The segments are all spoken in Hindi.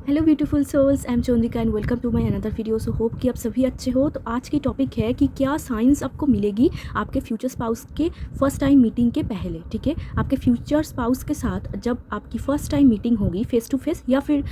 Hello beautiful souls, I am Chandrika and welcome to my another video. So hope कि आप सभी अच्छे हो। तो आज की टॉपिक है कि क्या साइंस आपको मिलेगी आपके फ्यूचर स्पाउस के फर्स्ट टाइम मीटिंग के पहले। ठीक है, आपके फ्यूचर स्पाउस के साथ जब आपकी फ़र्स्ट टाइम मीटिंग होगी फेस टू फेस या फिर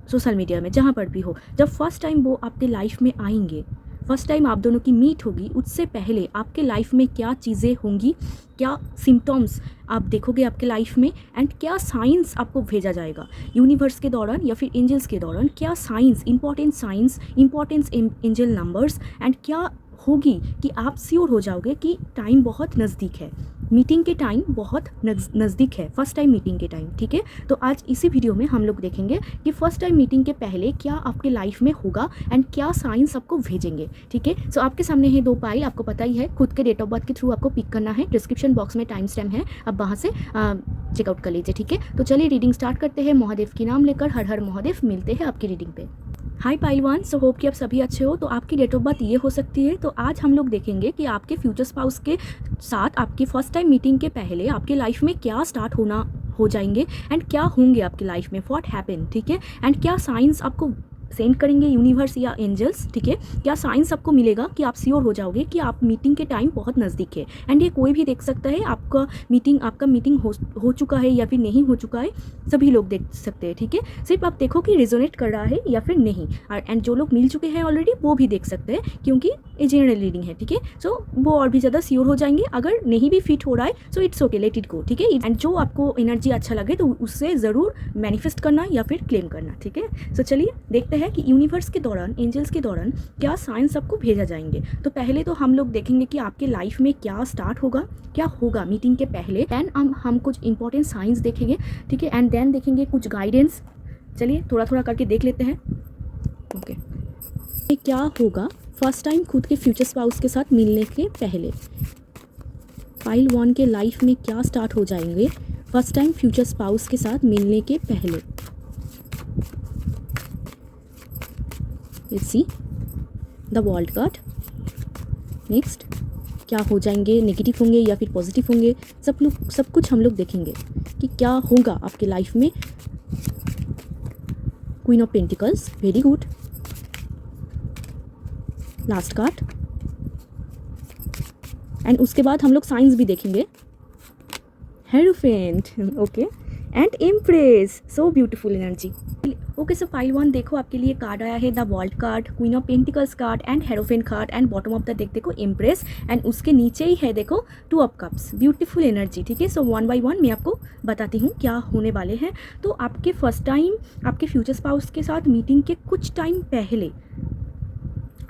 सोशल मीडिया में, जहाँ पर भी हो, जब फर्स्ट टाइम वो आपके लाइफ में आएंगे, फर्स्ट टाइम आप दोनों की मीट होगी, उससे पहले आपके लाइफ में क्या चीज़ें होंगी, क्या सिम्टम्स आप देखोगे आपके लाइफ में, एंड क्या साइंस आपको भेजा जाएगा यूनिवर्स के दौरान या फिर एंजल्स के दौरान। क्या science, importance angel numbers, and क्या होगी कि आप श्योर हो जाओगे कि टाइम बहुत नज़दीक है, मीटिंग के टाइम बहुत नज़दीक है, फर्स्ट टाइम मीटिंग के टाइम। ठीक है, तो आज इसी वीडियो में हम लोग देखेंगे कि फर्स्ट टाइम मीटिंग के पहले क्या आपके लाइफ में होगा एंड क्या साइंस आपको भेजेंगे। ठीक है, सो आपके सामने है दो पाइल, आपको पता ही है, खुद के डेट ऑफ बर्थ के थ्रू आपको पिक करना है। डिस्क्रिप्शन बॉक्स में टाइम स्टैम्प है, आप वहाँ से चेकआउट कर लीजिए। ठीक है, तो चलिए रीडिंग स्टार्ट करते हैं। महादेव की नाम लेकर हर हर महादेव। मिलते हैं आपकी रीडिंग पे। हाय पाइल वन, सो होप कि आप सभी अच्छे हो। तो आपकी डेट ऑफ बर्थ ये हो सकती है। तो आज हम लोग देखेंगे कि आपके फ्यूचर स्पाउस के साथ आपकी फर्स्ट टाइम मीटिंग के पहले आपके लाइफ में क्या स्टार्ट हो जाएंगे एंड क्या होंगे आपकी लाइफ में, व्हाट हैपन। ठीक है, एंड क्या साइंस आपको सेंड करेंगे यूनिवर्स या एंजल्स। ठीक है, क्या साइंस आपको मिलेगा कि आप श्योर हो जाओगे कि आप मीटिंग के टाइम बहुत नज़दीक है। एंड ये कोई भी देख सकता है, आपका मीटिंग हो चुका है या फिर नहीं हो चुका है, सभी लोग देख सकते हैं। ठीक है, सिर्फ आप देखो कि रिजोनेट कर रहा है या फिर नहीं। एंड जो लोग मिल चुके हैं ऑलरेडी वो भी देख सकते हैं, क्योंकि ये जनरल रीडिंग है। ठीक है, सो वो और भी ज़्यादा श्योर हो जाएंगे। अगर नहीं भी फिट हो रहा है so it's okay, let it go. ठीक है, एंड जो आपको एनर्जी अच्छा लगे तो उससे ज़रूर मैनिफेस्ट करना या फिर क्लेम करना। ठीक है, सो चलिए देखते हैं कि यूनिवर्स के दौरान, एंजल्स के दौरान क्या साइंस आपको भेजा जाएंगे। तो पहले तो हम लोग देखेंगे कि आपके लाइफ में क्या स्टार्ट होगा, क्या होगा मीटिंग के पहले। देन हम कुछ इंपॉर्टेंट साइंस देखेंगे। ठीक है, एंड देन देखेंगे कुछ गाइडेंस। चलिए थोड़ा थोड़ा करके देख लेते हैं। ओके, ये क्या होगा फर्स्ट टाइम खुद के फ्यूचर स्पाउस के साथ मिलने के पहले। पाइल वन के लाइफ में क्या स्टार्ट हो जाएंगे फर्स्ट टाइम फ्यूचर स्पाउस के साथ मिलने के पहले। Let's see the world card. Next क्या हो जाएंगे, नेगेटिव होंगे या फिर पॉजिटिव होंगे, सब कुछ हम लोग देखेंगे कि क्या होगा आपके लाइफ में। Queen of pentacles, very good. Last card, and उसके बाद हम लोग साइंस भी देखेंगे। Hierophant, okay, and impress, so beautiful energy. Okay, so pile one देखो, आपके लिए कार्ड आया है the world card, queen of pentacles card and hierophant card, and bottom of the deck देखो इम्प्रेस, एंड उसके नीचे ही है देखो two of cups, beautiful energy. ठीक है, सो वन बाय वन मैं आपको बताती हूँ क्या होने वाले हैं। तो आपके फर्स्ट टाइम आपके फ्यूचर स्पाउस के साथ मीटिंग के कुछ टाइम पहले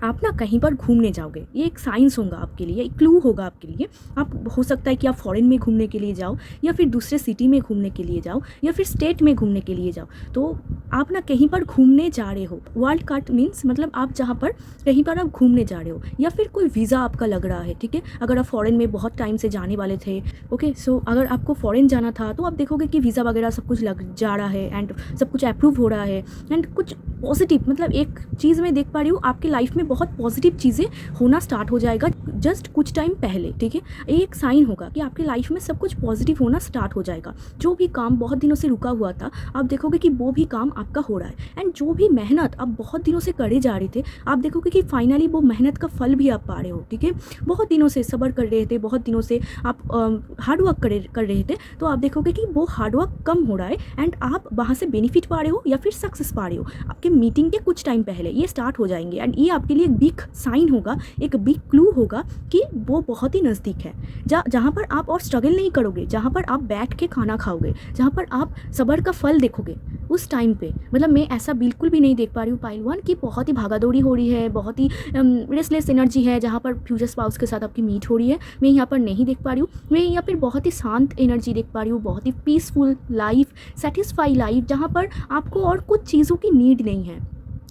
आप ना कहीं पर घूमने जाओगे। ये एक साइंस होगा आपके लिए, एक क्लू होगा आपके लिए। आप हो सकता है कि आप फॉरेन में घूमने के लिए जाओ, या फिर दूसरे सिटी में घूमने के लिए जाओ, या फिर स्टेट में घूमने के लिए जाओ। तो आप ना कहीं पर घूमने जा रहे हो। वर्ल्ड कार्ड मीन्स मतलब आप जहाँ पर कहीं पर आप घूमने जा रहे हो, या फिर कोई वीज़ा आपका लग रहा है। ठीक है, अगर आप फॉरेन में बहुत टाइम से जाने वाले थे, ओके, सो अगर आपको फॉरेन जाना था तो आप देखोगे कि वीज़ा वगैरह सब कुछ लग जा रहा है एंड सब कुछ अप्रूव हो रहा है। एंड कुछ पॉजिटिव, मतलब एक चीज़ मैं देख पा रही हूँ, आपके लाइफ में बहुत पॉजिटिव चीज़ें होना स्टार्ट हो जाएगा जस्ट कुछ टाइम पहले। ठीक है, एक साइन होगा कि आपके लाइफ में सब कुछ पॉजिटिव होना स्टार्ट हो जाएगा। जो भी काम बहुत दिनों से रुका हुआ था, आप देखोगे कि वो भी काम आपका हो रहा है। एंड जो भी मेहनत आप बहुत दिनों से करे जा रहे थे, आप देखोगे कि फाइनली वो मेहनत का फल भी आप पा रहे हो। ठीक है, बहुत दिनों से सब्र कर रहे थे, बहुत दिनों से आप हार्डवर्क कर रहे थे, तो आप देखोगे कि वो हार्डवर्क कम हो रहा है एंड आप वहाँ से बेनिफिट पा रहे हो या फिर सक्सेस पा रहे हो। आपके मीटिंग के कुछ टाइम पहले ये स्टार्ट हो जाएंगे, एंड ये आपके लिए एक बिग साइन होगा, एक बिग क्लू होगा कि वो बहुत ही नज़दीक है। जहाँ पर आप और स्ट्रगल नहीं करोगे, जहाँ पर आप बैठ के खाना खाओगे, जहाँ पर आप सब्र का फल देखोगे उस टाइम पे। मतलब मैं ऐसा बिल्कुल भी नहीं देख पा रही हूँ पाइल वन कि बहुत ही भागादौड़ी हो रही है, बहुत ही रेस्टलेस एनर्जी है जहाँ पर फ्यूचर स्पाउस के साथ आपकी मीट हो रही है। मैं यहाँ पर नहीं देख पा रही हूँ। मैं यहाँ पर बहुत ही शांत एनर्जी देख पा रही हूँ, बहुत ही पीसफुल लाइफ, सेटिस्फाई लाइफ, जहाँ पर आपको और कुछ चीज़ों की नीड नहीं है,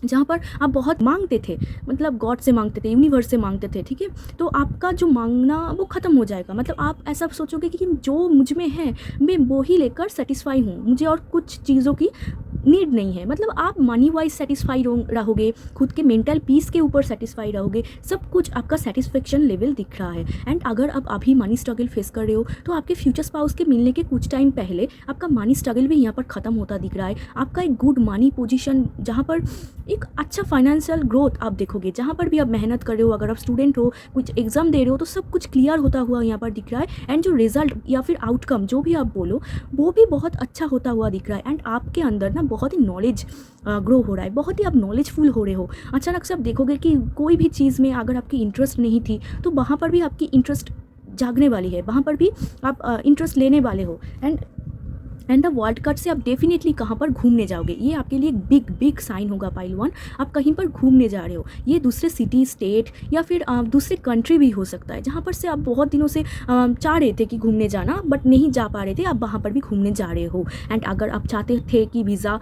जहाँ पर आप बहुत मांगते थे, मतलब गॉड से मांगते थे, यूनिवर्स से मांगते थे। ठीक है, तो आपका जो मांगना वो ख़त्म हो जाएगा। मतलब आप ऐसा सोचोगे कि जो मुझ में है मैं वो ही लेकर सेटिस्फाई हूँ, मुझे और कुछ चीज़ों की नीड नहीं है, मतलब आप मनी वाइज सेटिस्फाइड रहोगे, खुद के मेंटल पीस के ऊपर सेटिस्फाइड रहोगे, सब कुछ आपका सेटिस्फेक्शन लेवल दिख रहा है। एंड अगर आप अभी मनी स्ट्रगल फेस कर रहे हो तो आपके फ्यूचर स्पाउस के मिलने के कुछ टाइम पहले आपका मनी स्ट्रगल भी यहाँ पर ख़त्म होता दिख रहा है। आपका एक गुड मनी पोजीशन, जहाँ पर एक अच्छा फाइनेंशियल ग्रोथ आप देखोगे, जहाँ पर भी आप मेहनत कर रहे हो, अगर आप स्टूडेंट हो, कुछ एग्जाम दे रहे हो, तो सब कुछ क्लियर होता हुआ यहाँ पर दिख रहा है। एंड जो रिजल्ट या फिर आउटकम जो भी आप बोलो, वो भी बहुत अच्छा होता हुआ दिख रहा है। एंड आपके अंदर ना बहुत ही नॉलेज ग्रो हो रहा है, बहुत ही आप नॉलेजफुल हो रहे हो। अचानक से आप देखोगे कि कोई भी चीज़ में अगर आपकी इंटरेस्ट नहीं थी तो वहाँ पर भी आपकी इंटरेस्ट जागने वाली है, वहाँ पर भी आप इंटरेस्ट लेने वाले हो। एंड द वर्ल्ड कट से आप डेफिनेटली कहाँ पर घूमने जाओगे, ये आपके लिए एक बिग बिग साइन होगा पाइल 1। आप कहीं पर घूमने जा रहे हो, ये दूसरे सिटी, स्टेट या फिर दूसरे कंट्री भी हो सकता है, जहाँ पर से आप बहुत दिनों से चाह रहे थे कि घूमने जाना, बट नहीं जा पा रहे थे, आप वहाँ पर भी घूमने जा रहे हो। एंड अगर आप चाहते थे कि वीज़ा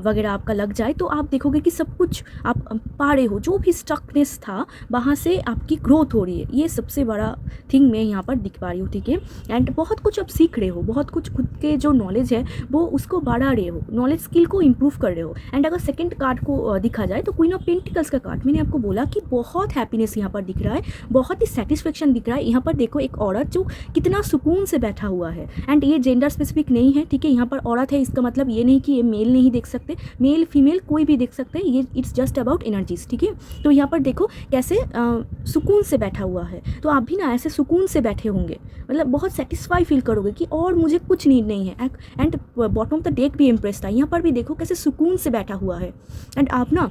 वगैरह आपका लग जाए, तो आप देखोगे कि सब कुछ आप पा रहे हो, जो भी स्टकनेस था वहाँ से आपकी ग्रोथ हो रही है। ये सबसे बड़ा थिंग मैं यहाँ पर दिख पा रही हूँ, ठीक है। एंड बहुत कुछ आप सीख रहे हो, बहुत कुछ खुद के जो नॉलेज है वो उसको बढ़ा रहे हो, नॉलेज स्किल को इंप्रूव कर रहे हो। एंड अगर सेकंड कार्ड को दिखा जाए तो क्वीन ऑफ पेंटिकल्स का कार्ड, मैंने आपको बोला कि बहुत हैप्पीनेस यहाँ पर दिख रहा है, बहुत ही सेटिस्फेक्शन दिख रहा है। यहाँ पर देखो एक औरत जो कितना सुकून से बैठा हुआ है। एंड ये जेंडर स्पेसिफिक नहीं है, ठीक है। यहाँ पर औरत है, इसका मतलब ये नहीं कि ये मेल नहीं देख सकते, मेल फीमेल कोई भी देख सकते हैं, ये इट्स जस्ट अबाउट एनर्जीज, ठीक है। तो यहाँ पर देखो कैसे सुकून से बैठा हुआ है, तो आप भी ना ऐसे सुकून से बैठे होंगे, मतलब बहुत सेटिस्फाई फील करोगे कि और मुझे कुछ नीड नहीं है। And bottom of the deck भी इम्प्रेस था, यहाँ पर भी देखो कैसे सुकून से बैठा हुआ है। एंड आप ना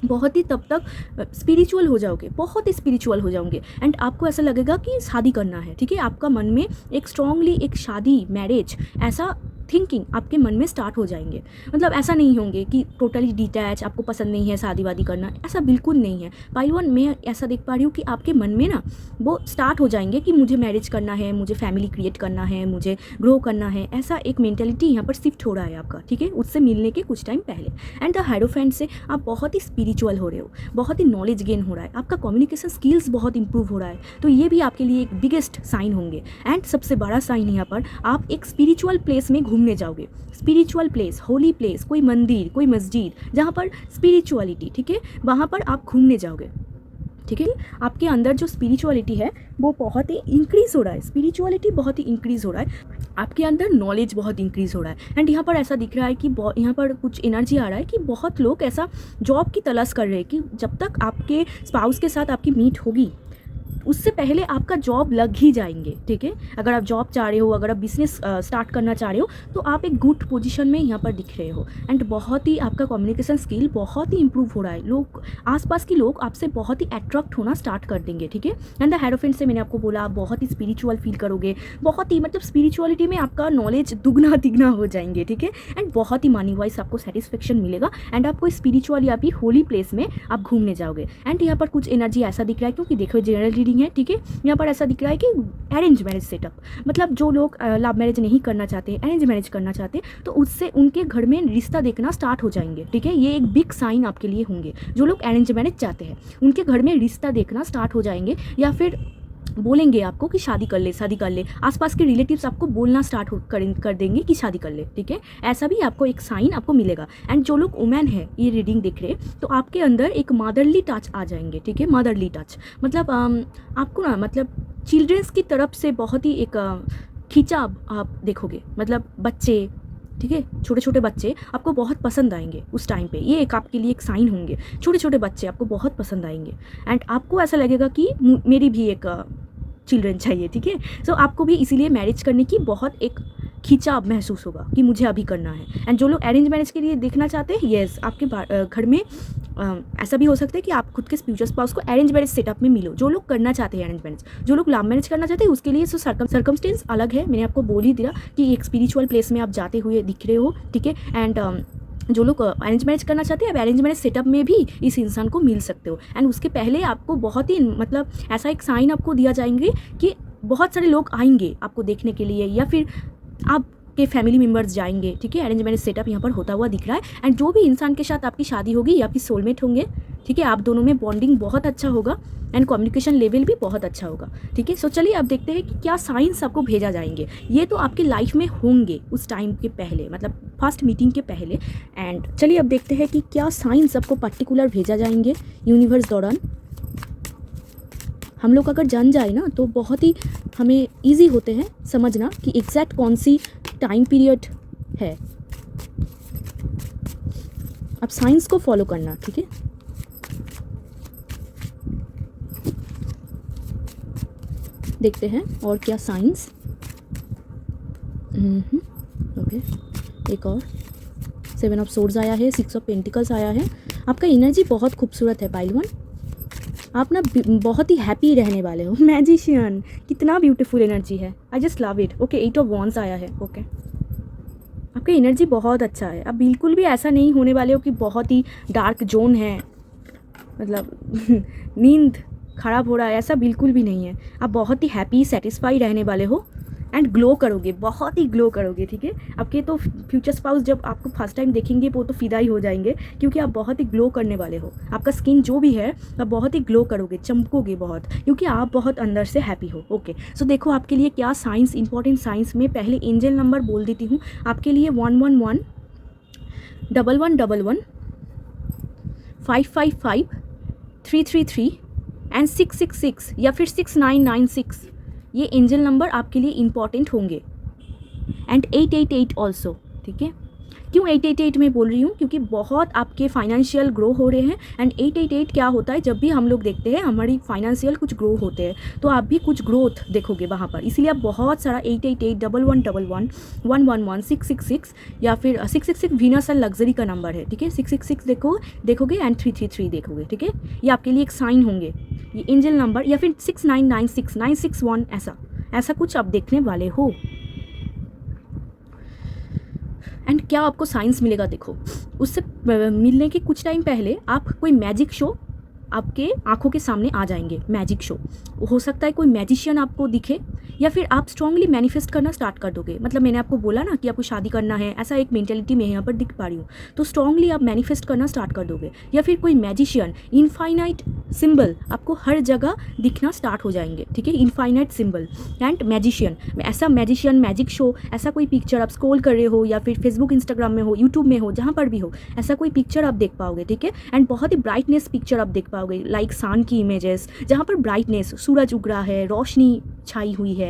बहुत ही तब तक स्पिरिचुअल हो जाओगे, बहुत ही स्पिरिचुअल हो जाओगे। एंड आपको ऐसा लगेगा कि शादी करना है, ठीक है। आपका मन में एक स्ट्रांगली एक शादी, मैरिज, ऐसा थिंकिंग आपके मन में स्टार्ट हो जाएंगे। मतलब ऐसा नहीं होंगे कि टोटली डिटैच, आपको पसंद नहीं है शादी वादी करना, ऐसा बिल्कुल नहीं है। पाइल 1 मैं ऐसा देख पा रही हूँ कि आपके मन में ना वो स्टार्ट हो जाएंगे कि मुझे मैरिज करना है, मुझे फैमिली क्रिएट करना है, मुझे ग्रो करना है, ऐसा एक मेंटेलिटी यहाँ पर शिफ्ट हो रहा है आपका, ठीक है, उससे मिलने के कुछ टाइम पहले। एंड द हायरोफेंट से आप बहुत ही स्पिरिचुअल हो रहे हो, बहुत ही नॉलेज गेन हो रहा है, आपका कम्युनिकेशन स्किल्स बहुत इंप्रूव हो रहा है, तो ये भी आपके लिए एक बिगेस्ट साइन होंगे। एंड सबसे बड़ा साइन यहाँ पर आप एक स्पिरिचुअल प्लेस में घूमने जाओगे, स्पिरिचुअल प्लेस, होली प्लेस, कोई मंदिर, कोई मस्जिद, जहाँ पर स्पिरिचुअलिटी, ठीक है, वहाँ पर आप घूमने जाओगे, ठीक है। आपके अंदर जो स्पिरिचुअलिटी है वो बहुत ही इंक्रीज़ हो रहा है, स्पिरिचुअलिटी बहुत ही इंक्रीज़ हो रहा है, आपके अंदर नॉलेज बहुत इंक्रीज़ हो रहा है। एंड यहाँ पर ऐसा दिख रहा है कि यहाँ पर कुछ एनर्जी आ रहा है कि बहुत लोग ऐसा जॉब की तलाश कर रहे हैं कि जब तक आपके स्पाउस के साथ आपकी मीट होगी उससे पहले आपका जॉब लग ही जाएंगे, ठीक है। अगर आप जॉब चाह रहे हो, अगर आप बिजनेस स्टार्ट करना चाह रहे हो, तो आप एक गुड पोजीशन में यहाँ पर दिख रहे हो। एंड बहुत ही आपका कम्युनिकेशन स्किल बहुत ही इंप्रूव हो रहा है, लोग आसपास के लोग आपसे बहुत ही अट्रैक्ट होना स्टार्ट कर देंगे, ठीक है। एंड द हेरोफेंट से मैंने आपको बोला आप बहुत ही स्पिरिचुअल फील करोगे, बहुत ही मतलब स्पिरिचुअलिटी में आपका नॉलेज दुगना तिगना हो जाएंगे, ठीक है। एंड बहुत ही मनी वाइज आपको सेटिस्फेक्शन मिलेगा। एंड आपको स्पिरिचुअल या फिर होली प्लेस में आप घूमने जाओगे। एंड यहाँ पर कुछ एनर्जी ऐसा दिख रहा है, क्योंकि देखो जनरल रीडिंग है, ठीक है। यहाँ पर ऐसा दिख रहा है कि अरेंज मैरिज सेटअप, मतलब जो लोग लव मैरिज नहीं करना चाहते, अरेंज मैरिज करना चाहते, तो उससे उनके घर में रिश्ता देखना स्टार्ट हो जाएंगे, ठीक है। ये एक बिग साइन आपके लिए होंगे। जो लोग अरेंज मैरिज चाहते हैं उनके घर में रिश्ता देखना स्टार्ट हो जाएंगे, या फिर बोलेंगे आपको कि शादी कर ले, शादी कर ले। आसपास के रिलेटिव्स आपको बोलना स्टार्ट कर देंगे कि शादी कर ले, ठीक है। ऐसा भी आपको एक साइन आपको मिलेगा। एंड जो लोग वुमेन है ये रीडिंग देख रहे हैं, तो आपके अंदर एक मदरली टच आ जाएंगे, ठीक है। मदरली टच मतलब आपको ना मतलब चिल्ड्रंस की तरफ से बहुत ही एक खिंचाव आप देखोगे, मतलब बच्चे, ठीक है, छोटे छोटे बच्चे आपको बहुत पसंद आएंगे उस टाइम पे। ये एक आपके लिए एक साइन होंगे, छोटे छोटे बच्चे आपको बहुत पसंद आएंगे। एंड आपको ऐसा लगेगा कि मेरी भी एक चिल्ड्रन चाहिए, ठीक है। सो आपको भी इसीलिए मैरिज करने की बहुत एक खिंचाव महसूस होगा कि मुझे अभी करना है। एंड जो लोग अरेंज मैरिज के लिए देखना चाहते हैं, येस, आपके घर में ऐसा भी हो सकता है कि आप खुद के फ्यूचर स्पाउस को अरेंज मैरिज सेटअप में मिलो। जो लोग करना चाहते हैं अरेंज मैरिज, जो लोग लव मैरिज करना चाहते हैं, उसके लिए सो सर्कमस्टेंस अलग है। मैंने आपको बोल ही दिया कि एक स्पिरिचुअल प्लेस में आप जाते हुए दिख रहे हो, ठीक है। एंड जो लोग अरेंज मैरिज करना चाहते हैं, आप अरेंज मैरिज सेटअप में भी इस इंसान को मिल सकते हो। एंड उसके पहले आपको बहुत ही मतलब ऐसा एक साइन आपको दिया जाएंगे कि बहुत सारे लोग आएंगे आपको देखने के लिए, या फिर आपके फैमिली मेम्बर्स जाएंगे, ठीक है। अरेंज मैरिज सेटअप यहाँ पर होता हुआ दिख रहा है। एंड जो भी इंसान के साथ आपकी शादी होगी या फिर सोलमेट होंगे, ठीक है, आप दोनों में बॉन्डिंग बहुत अच्छा होगा एंड कम्युनिकेशन लेवल भी बहुत अच्छा होगा। ठीक है, सो चलिए अब देखते हैं कि क्या साइंस आपको भेजा जाएंगे। ये तो आपके लाइफ में होंगे उस टाइम के पहले, मतलब फर्स्ट मीटिंग के पहले। एंड चलिए अब देखते हैं कि क्या साइंस आपको पर्टिकुलर भेजा जाएंगे यूनिवर्स दौरान। हम लोग अगर जान जाए ना तो बहुत ही हमें ईजी होते हैं समझना कि एग्जैक्ट कौन सी टाइम पीरियड है। अब साइंस को फॉलो करना, ठीक है। देखते हैं और क्या साइंस। ओके, एक और 7 ऑफ सोर्ड्स आया है, 6 ऑफ पेंटिकल्स आया है। आपका एनर्जी बहुत खूबसूरत है पाइल 1। आप ना बहुत ही हैप्पी रहने वाले हो। मैजिशियन, कितना ब्यूटीफुल एनर्जी है, I just love it. Okay, 8 of wands आया है। ओके, आपका एनर्जी बहुत अच्छा है। आप बिल्कुल भी ऐसा नहीं होने वाले हो कि बहुत ही डार्क जोन है, मतलब नींद खराब हो रहा है, ऐसा बिल्कुल भी नहीं है। आप बहुत ही हैप्पी सेटिस्फाई रहने वाले हो एंड ग्लो करोगे, बहुत ही ग्लो करोगे। ठीक है, आपके तो फ्यूचर स्पाउस जब आपको फर्स्ट टाइम देखेंगे वो तो फिदा ही हो जाएंगे, क्योंकि आप बहुत ही ग्लो करने वाले हो। आपका स्किन जो भी है आप बहुत ही ग्लो करोगे, चमकोगे बहुत, क्योंकि आप बहुत अंदर से हैप्पी हो। ओके, सो देखो आपके लिए क्या साइंस, इंपॉर्टेंट साइंस में पहले एंजल नंबर बोल देती हूँ आपके लिए। 111 1111 555 333 एंड 666 या फिर 6996, ये एंजल नंबर आपके लिए इंपॉर्टेंट होंगे। And 888 also. ठीक है, क्यों 888 में बोल रही हूँ, क्योंकि बहुत आपके फाइनेंशियल ग्रो हो रहे हैं। एंड 888 क्या होता है, जब भी हम लोग देखते हैं हमारी फाइनेंशियल कुछ ग्रो होते हैं तो आप भी कुछ ग्रोथ देखोगे वहाँ पर, इसलिए आप बहुत सारा 888 1111 111 666 या फिर 666 वीनस एंड लग्जरी का नंबर है। ठीक है, 666 देखोगे एंड 333 देखोगे। ठीक है, ये आपके लिए एक साइन होंगे, ये एंजल नंबर, या फिर 6996 961 ऐसा कुछ आप देखने वाले हो। एंड क्या आपको साइंस मिलेगा, देखो उससे मिलने के कुछ टाइम पहले आप कोई मैजिक शो आपके आंखों के सामने आ जाएंगे। मैजिक शो हो सकता है, कोई मैजिशियन आपको दिखे, या फिर आप स्ट्रांगली मैनिफेस्ट करना स्टार्ट कर दोगे। मतलब मैंने आपको बोला ना कि आपको शादी करना है, ऐसा एक मेंटेलिटी में यहाँ पर दिख पा रही हूँ, तो स्ट्रांगली आप मैनिफेस्ट करना स्टार्ट कर दोगे। या फिर कोई मैजिशियन, इनफाइनाइट सिंबल आपको हर जगह दिखना स्टार्ट हो जाएंगे। ठीक है, इनफाइनाइट सिंबल एंड मैजिशियन, ऐसा मैजिशियन, मैजिक शो, ऐसा कोई पिक्चर आप स्क्रॉल कर रहे हो या फिर फेसबुक इंस्टाग्राम में हो, यूट्यूब में हो, जहाँ पर भी हो, ऐसा कोई पिक्चर आप देख पाओगे। ठीक है, एंड बहुत ही ब्राइटनेस पिक्चर आप देख पाओगे, लाइक सन की इमेजेस, जहाँ पर ब्राइटनेस, सूरज उग रहा है, रोशनी छाई हुई है।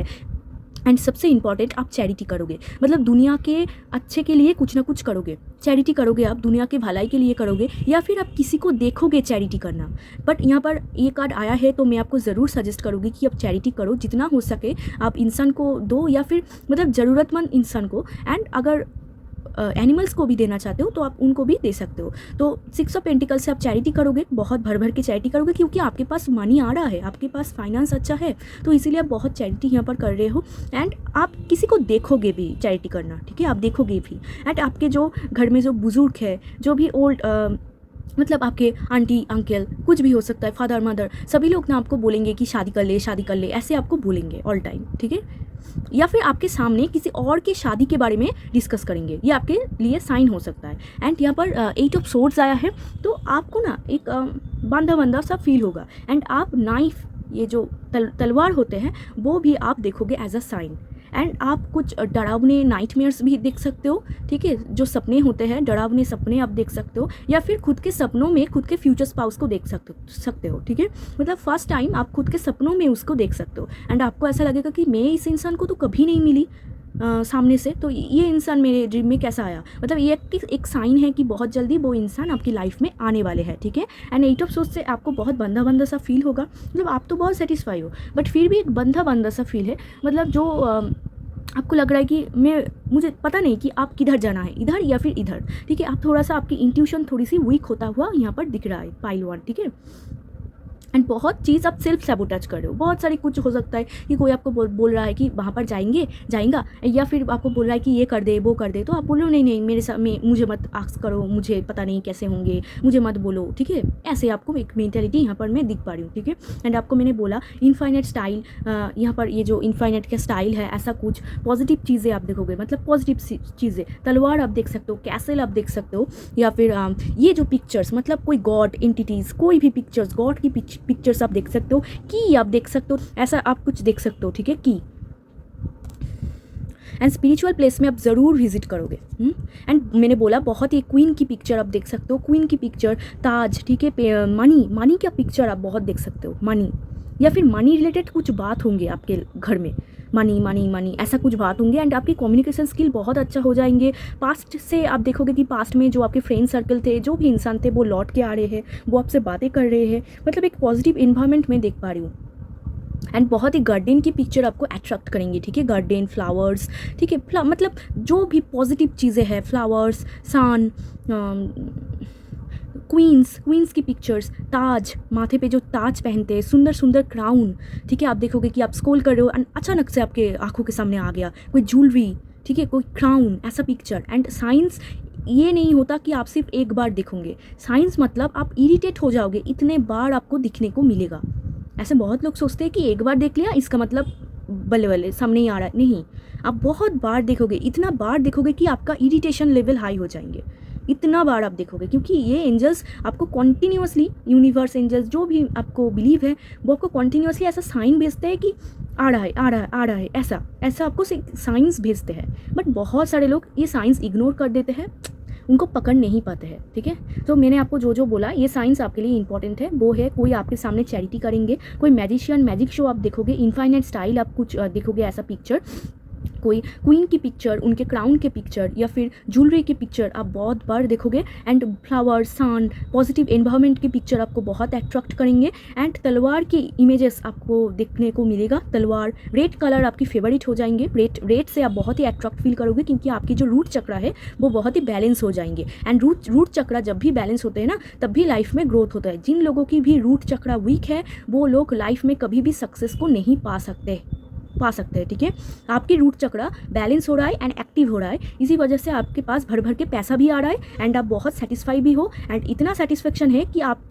एंड सबसे इंपॉर्टेंट, आप चैरिटी करोगे, मतलब दुनिया के अच्छे के लिए कुछ ना कुछ करोगे। चैरिटी करोगे आप, दुनिया के भलाई के लिए करोगे, या फिर आप किसी को देखोगे चैरिटी करना। बट यहाँ पर ये कार्ड आया है तो मैं आपको ज़रूर सजेस्ट करूँगी कि आप चैरिटी करो, जितना हो सके आप इंसान को दो, या फिर मतलब ज़रूरतमंद इंसान को। एंड अगर एनिमल्स को भी देना चाहते हो तो आप उनको भी दे सकते हो। तो 6 ऑफ पेंटिकल से आप चैरिटी करोगे, बहुत भर भर के चैरिटी करोगे, क्योंकि आपके पास मनी आ रहा है, आपके पास फाइनेंस अच्छा है, तो इसीलिए आप बहुत चैरिटी यहाँ पर कर रहे हो। एंड आप किसी को देखोगे भी चैरिटी करना। ठीक है, आप देखोगे भी। एंड आपके जो घर में जो बुजुर्ग है, जो भी ओल्ड मतलब आपके आंटी अंकल कुछ भी हो सकता है, फादर मदर, सभी लोग ना आपको बोलेंगे कि शादी कर ले, शादी कर ले, ऐसे आपको बोलेंगे ऑल टाइम। ठीक है, या फिर आपके सामने किसी और के शादी के बारे में डिस्कस करेंगे, ये आपके लिए साइन हो सकता है। एंड यहाँ पर 8 ऑफ सोर्ड्स आया है, तो आपको ना एक बांधा बांधा सा फील होगा। एंड आप नाइफ, ये जो तलवार होते हैं, वो भी आप देखोगे एज अ साइन। एंड आप कुछ डरावने नाइटमेयर्स भी देख सकते हो। ठीक है, जो सपने होते हैं, डरावने सपने आप देख सकते हो, या फिर खुद के सपनों में खुद के फ्यूचर स्पाउस को देख सकते हो। ठीक है, मतलब फर्स्ट टाइम आप खुद के सपनों में उसको देख सकते हो। एंड आपको ऐसा लगेगा कि मैं इस इंसान को तो कभी नहीं मिली सामने से, तो ये इंसान मेरे ड्रीम में कैसा आया। मतलब ये एक साइन है कि बहुत जल्दी वो इंसान आपकी लाइफ में आने वाले हैं। ठीक है, एंड 8 ऑफ सोर्ड्स से आपको बहुत बंधा बंधा सा फील होगा, मतलब आप तो बहुत सेटिस्फाई हो, बट फिर भी एक बंधा बंधा सा फील है। मतलब जो आपको लग रहा है कि मुझे पता नहीं कि आप किधर जाना है, इधर या फिर इधर। ठीक है, आप थोड़ा सा, आपकी इंट्यूशन थोड़ी सी वीक होता हुआ यहाँ पर दिख रहा है पाइल 1। ठीक है, एंड बहुत चीज़ आप सेल्फ सैबोटेज कर रहे हो। बहुत सारी कुछ हो सकता है कि कोई आपको बोल रहा है कि वहाँ पर जाएगा, या फिर आपको बोल रहा है कि ये कर दे वो कर दे, तो आप बोलो नहीं नहीं मेरे साथ मुझे मत आस्क करो, मुझे पता नहीं कैसे होंगे, मुझे मत बोलो, ठीक है। ऐसे आपको एक मेंटेलिटी यहाँ पर मैं दिख पा रही हूँ, ठीक है। एंड आपको मैंने बोला इनफाइनाइट स्टाइल, यहाँ पर ये जो इनफाइनाइट का स्टाइल है, ऐसा कुछ पॉजिटिव चीज़ें आप देखोगे, मतलब पॉजिटिव चीज़ें, तलवार आप देख सकते हो, कैसल आप देख सकते हो, या फिर ये जो पिक्चर्स, मतलब कोई गॉड एंटिटीज़, कोई भी पिक्चर्स, गॉड की पिक्चर्स आप देख सकते हो, की आप देख सकते हो, ऐसा आप कुछ देख सकते हो, ठीक है, की। एंड स्पिरिचुअल प्लेस में आप ज़रूर विजिट करोगे। एंड मैंने बोला बहुत ही क्वीन की पिक्चर आप देख सकते हो, क्वीन की पिक्चर, ताज, ठीक है, मनी का पिक्चर आप बहुत देख सकते हो, मनी, या फिर मनी रिलेटेड कुछ बात होंगे आपके घर में, मनी ऐसा कुछ बात होंगे। एंड आपकी कम्युनिकेशन स्किल बहुत अच्छा हो जाएंगे। पास्ट से आप देखोगे कि पास्ट में जो आपके फ्रेंड सर्कल थे, जो भी इंसान थे, वो लौट के आ रहे हैं, वो आपसे बातें कर रहे हैं, मतलब एक पॉजिटिव इन्वायरमेंट में देख पा रही हूँ। एंड बहुत ही गार्डन की पिक्चर आपको अट्रैक्ट करेंगी, ठीक है, गार्डन, फ्लावर्स, ठीक है, मतलब जो भी पॉजिटिव चीज़ें हैं, फ्लावर्स, सन, क्वींस की पिक्चर्स, ताज, माथे पे जो ताज पहनते हैं, सुंदर सुंदर क्राउन, ठीक है, आप देखोगे कि आप स्क्रॉल कर रहे हो एंड अचानक से आपके आंखों के सामने आ गया कोई ज्वेलरी, ठीक है, कोई क्राउन, ऐसा पिक्चर। एंड साइंस ये नहीं होता कि आप सिर्फ एक बार देखोगे, साइंस मतलब आप इरिटेट हो जाओगे, इतने बार आपको दिखने को मिलेगा। ऐसे बहुत लोग सोचते हैं कि एक बार देख लिया इसका मतलब बल्ले बल्ले सामने ही आ रहा है, नहीं, आप बहुत बार देखोगे, इतना बार देखोगे कि आपका इरिटेशन लेवल हाई हो जाएंगे, इतना बार आप देखोगे, क्योंकि ये एंजल्स आपको कॉन्टीन्यूसली, यूनिवर्स एंजल्स जो भी आपको बिलीव है, वो आपको कॉन्टीन्यूसली ऐसा साइन भेजते हैं कि आ रहा है आ रहा है आ रहा है, ऐसा ऐसा आपको साइंस भेजते हैं। बट बहुत सारे लोग ये साइंस इग्नोर कर देते हैं, उनको पकड़ नहीं पाते हैं, ठीक है। तो मैंने आपको जो जो बोला ये साइंस आपके लिए इंपॉर्टेंट है, वो है कोई आपके सामने चैरिटी करेंगे, कोई मैजिशियन, मैजिक शो आप देखोगे, इनफाइनाइट स्टाइल आप कुछ देखोगे, ऐसा पिक्चर, कोई क्वीन की पिक्चर, उनके क्राउन के पिक्चर, या फिर ज्वेलरी की पिक्चर आप बहुत बार देखोगे। And flower, sun, positive environment की पिक्चर आपको बहुत अट्रैक्ट करेंगे। एंड तलवार की इमेजेस आपको देखने को मिलेगा, तलवार, रेड कलर आपकी फेवरेट हो जाएंगे, रेड से आप बहुत ही अट्रैक्ट फील करोगे, क्योंकि आपकी जो रूट चक्रा है वो बहुत ही बैलेंस हो जाएंगे। एंड रूट चक्रा जब भी बैलेंस होते हैं ना, तब भी लाइफ में ग्रोथ होता है। जिन लोगों की भी रूट चक्रा वीक है, वो लोग लाइफ में कभी भी सक्सेस को नहीं पा सकते हैं, ठीक है। आपकी रूट चक्रा बैलेंस हो रहा है एंड एक्टिव हो रहा है, इसी वजह से आपके पास भर भर के पैसा भी आ रहा है एंड आप बहुत सेटिस्फाई भी हो। एंड इतना सेटिस्फेक्शन है कि आप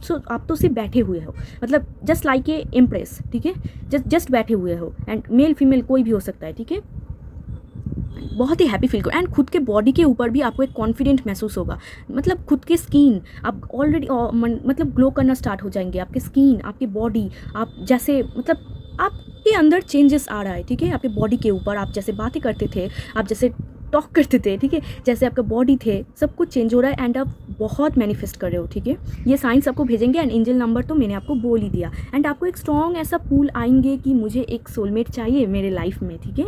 तो सिर्फ बैठे हुए हो, मतलब जस्ट लाइक ए एम्प्रेस, ठीक है, जस्ट बैठे हुए हो। एंड मेल फीमेल कोई भी हो सकता है, ठीक है, बहुत ही हैप्पी फील करो। एंड खुद के बॉडी के ऊपर भी आपको एक कॉन्फिडेंट महसूस होगा, मतलब खुद के स्किन आप ऑलरेडी मतलब ग्लो करना स्टार्ट हो जाएंगे, आपके स्किन, आपकी बॉडी, आप जैसे मतलब आपके अंदर चेंजेस आ रहा है, ठीक है, आपके बॉडी के ऊपर, आप जैसे बातें करते थे, आप जैसे टॉक करते थे, ठीक है, जैसे आपका बॉडी थे, सब कुछ चेंज हो रहा है एंड आप बहुत मैनिफेस्ट कर रहे हो, ठीक है। ये साइंस आपको भेजेंगे एंड एंजल नंबर तो मैंने आपको बोल ही दिया। एंड आपको एक स्ट्रॉन्ग ऐसा पुल आएंगे कि मुझे एक सोलमेट चाहिए मेरे लाइफ में, ठीक है,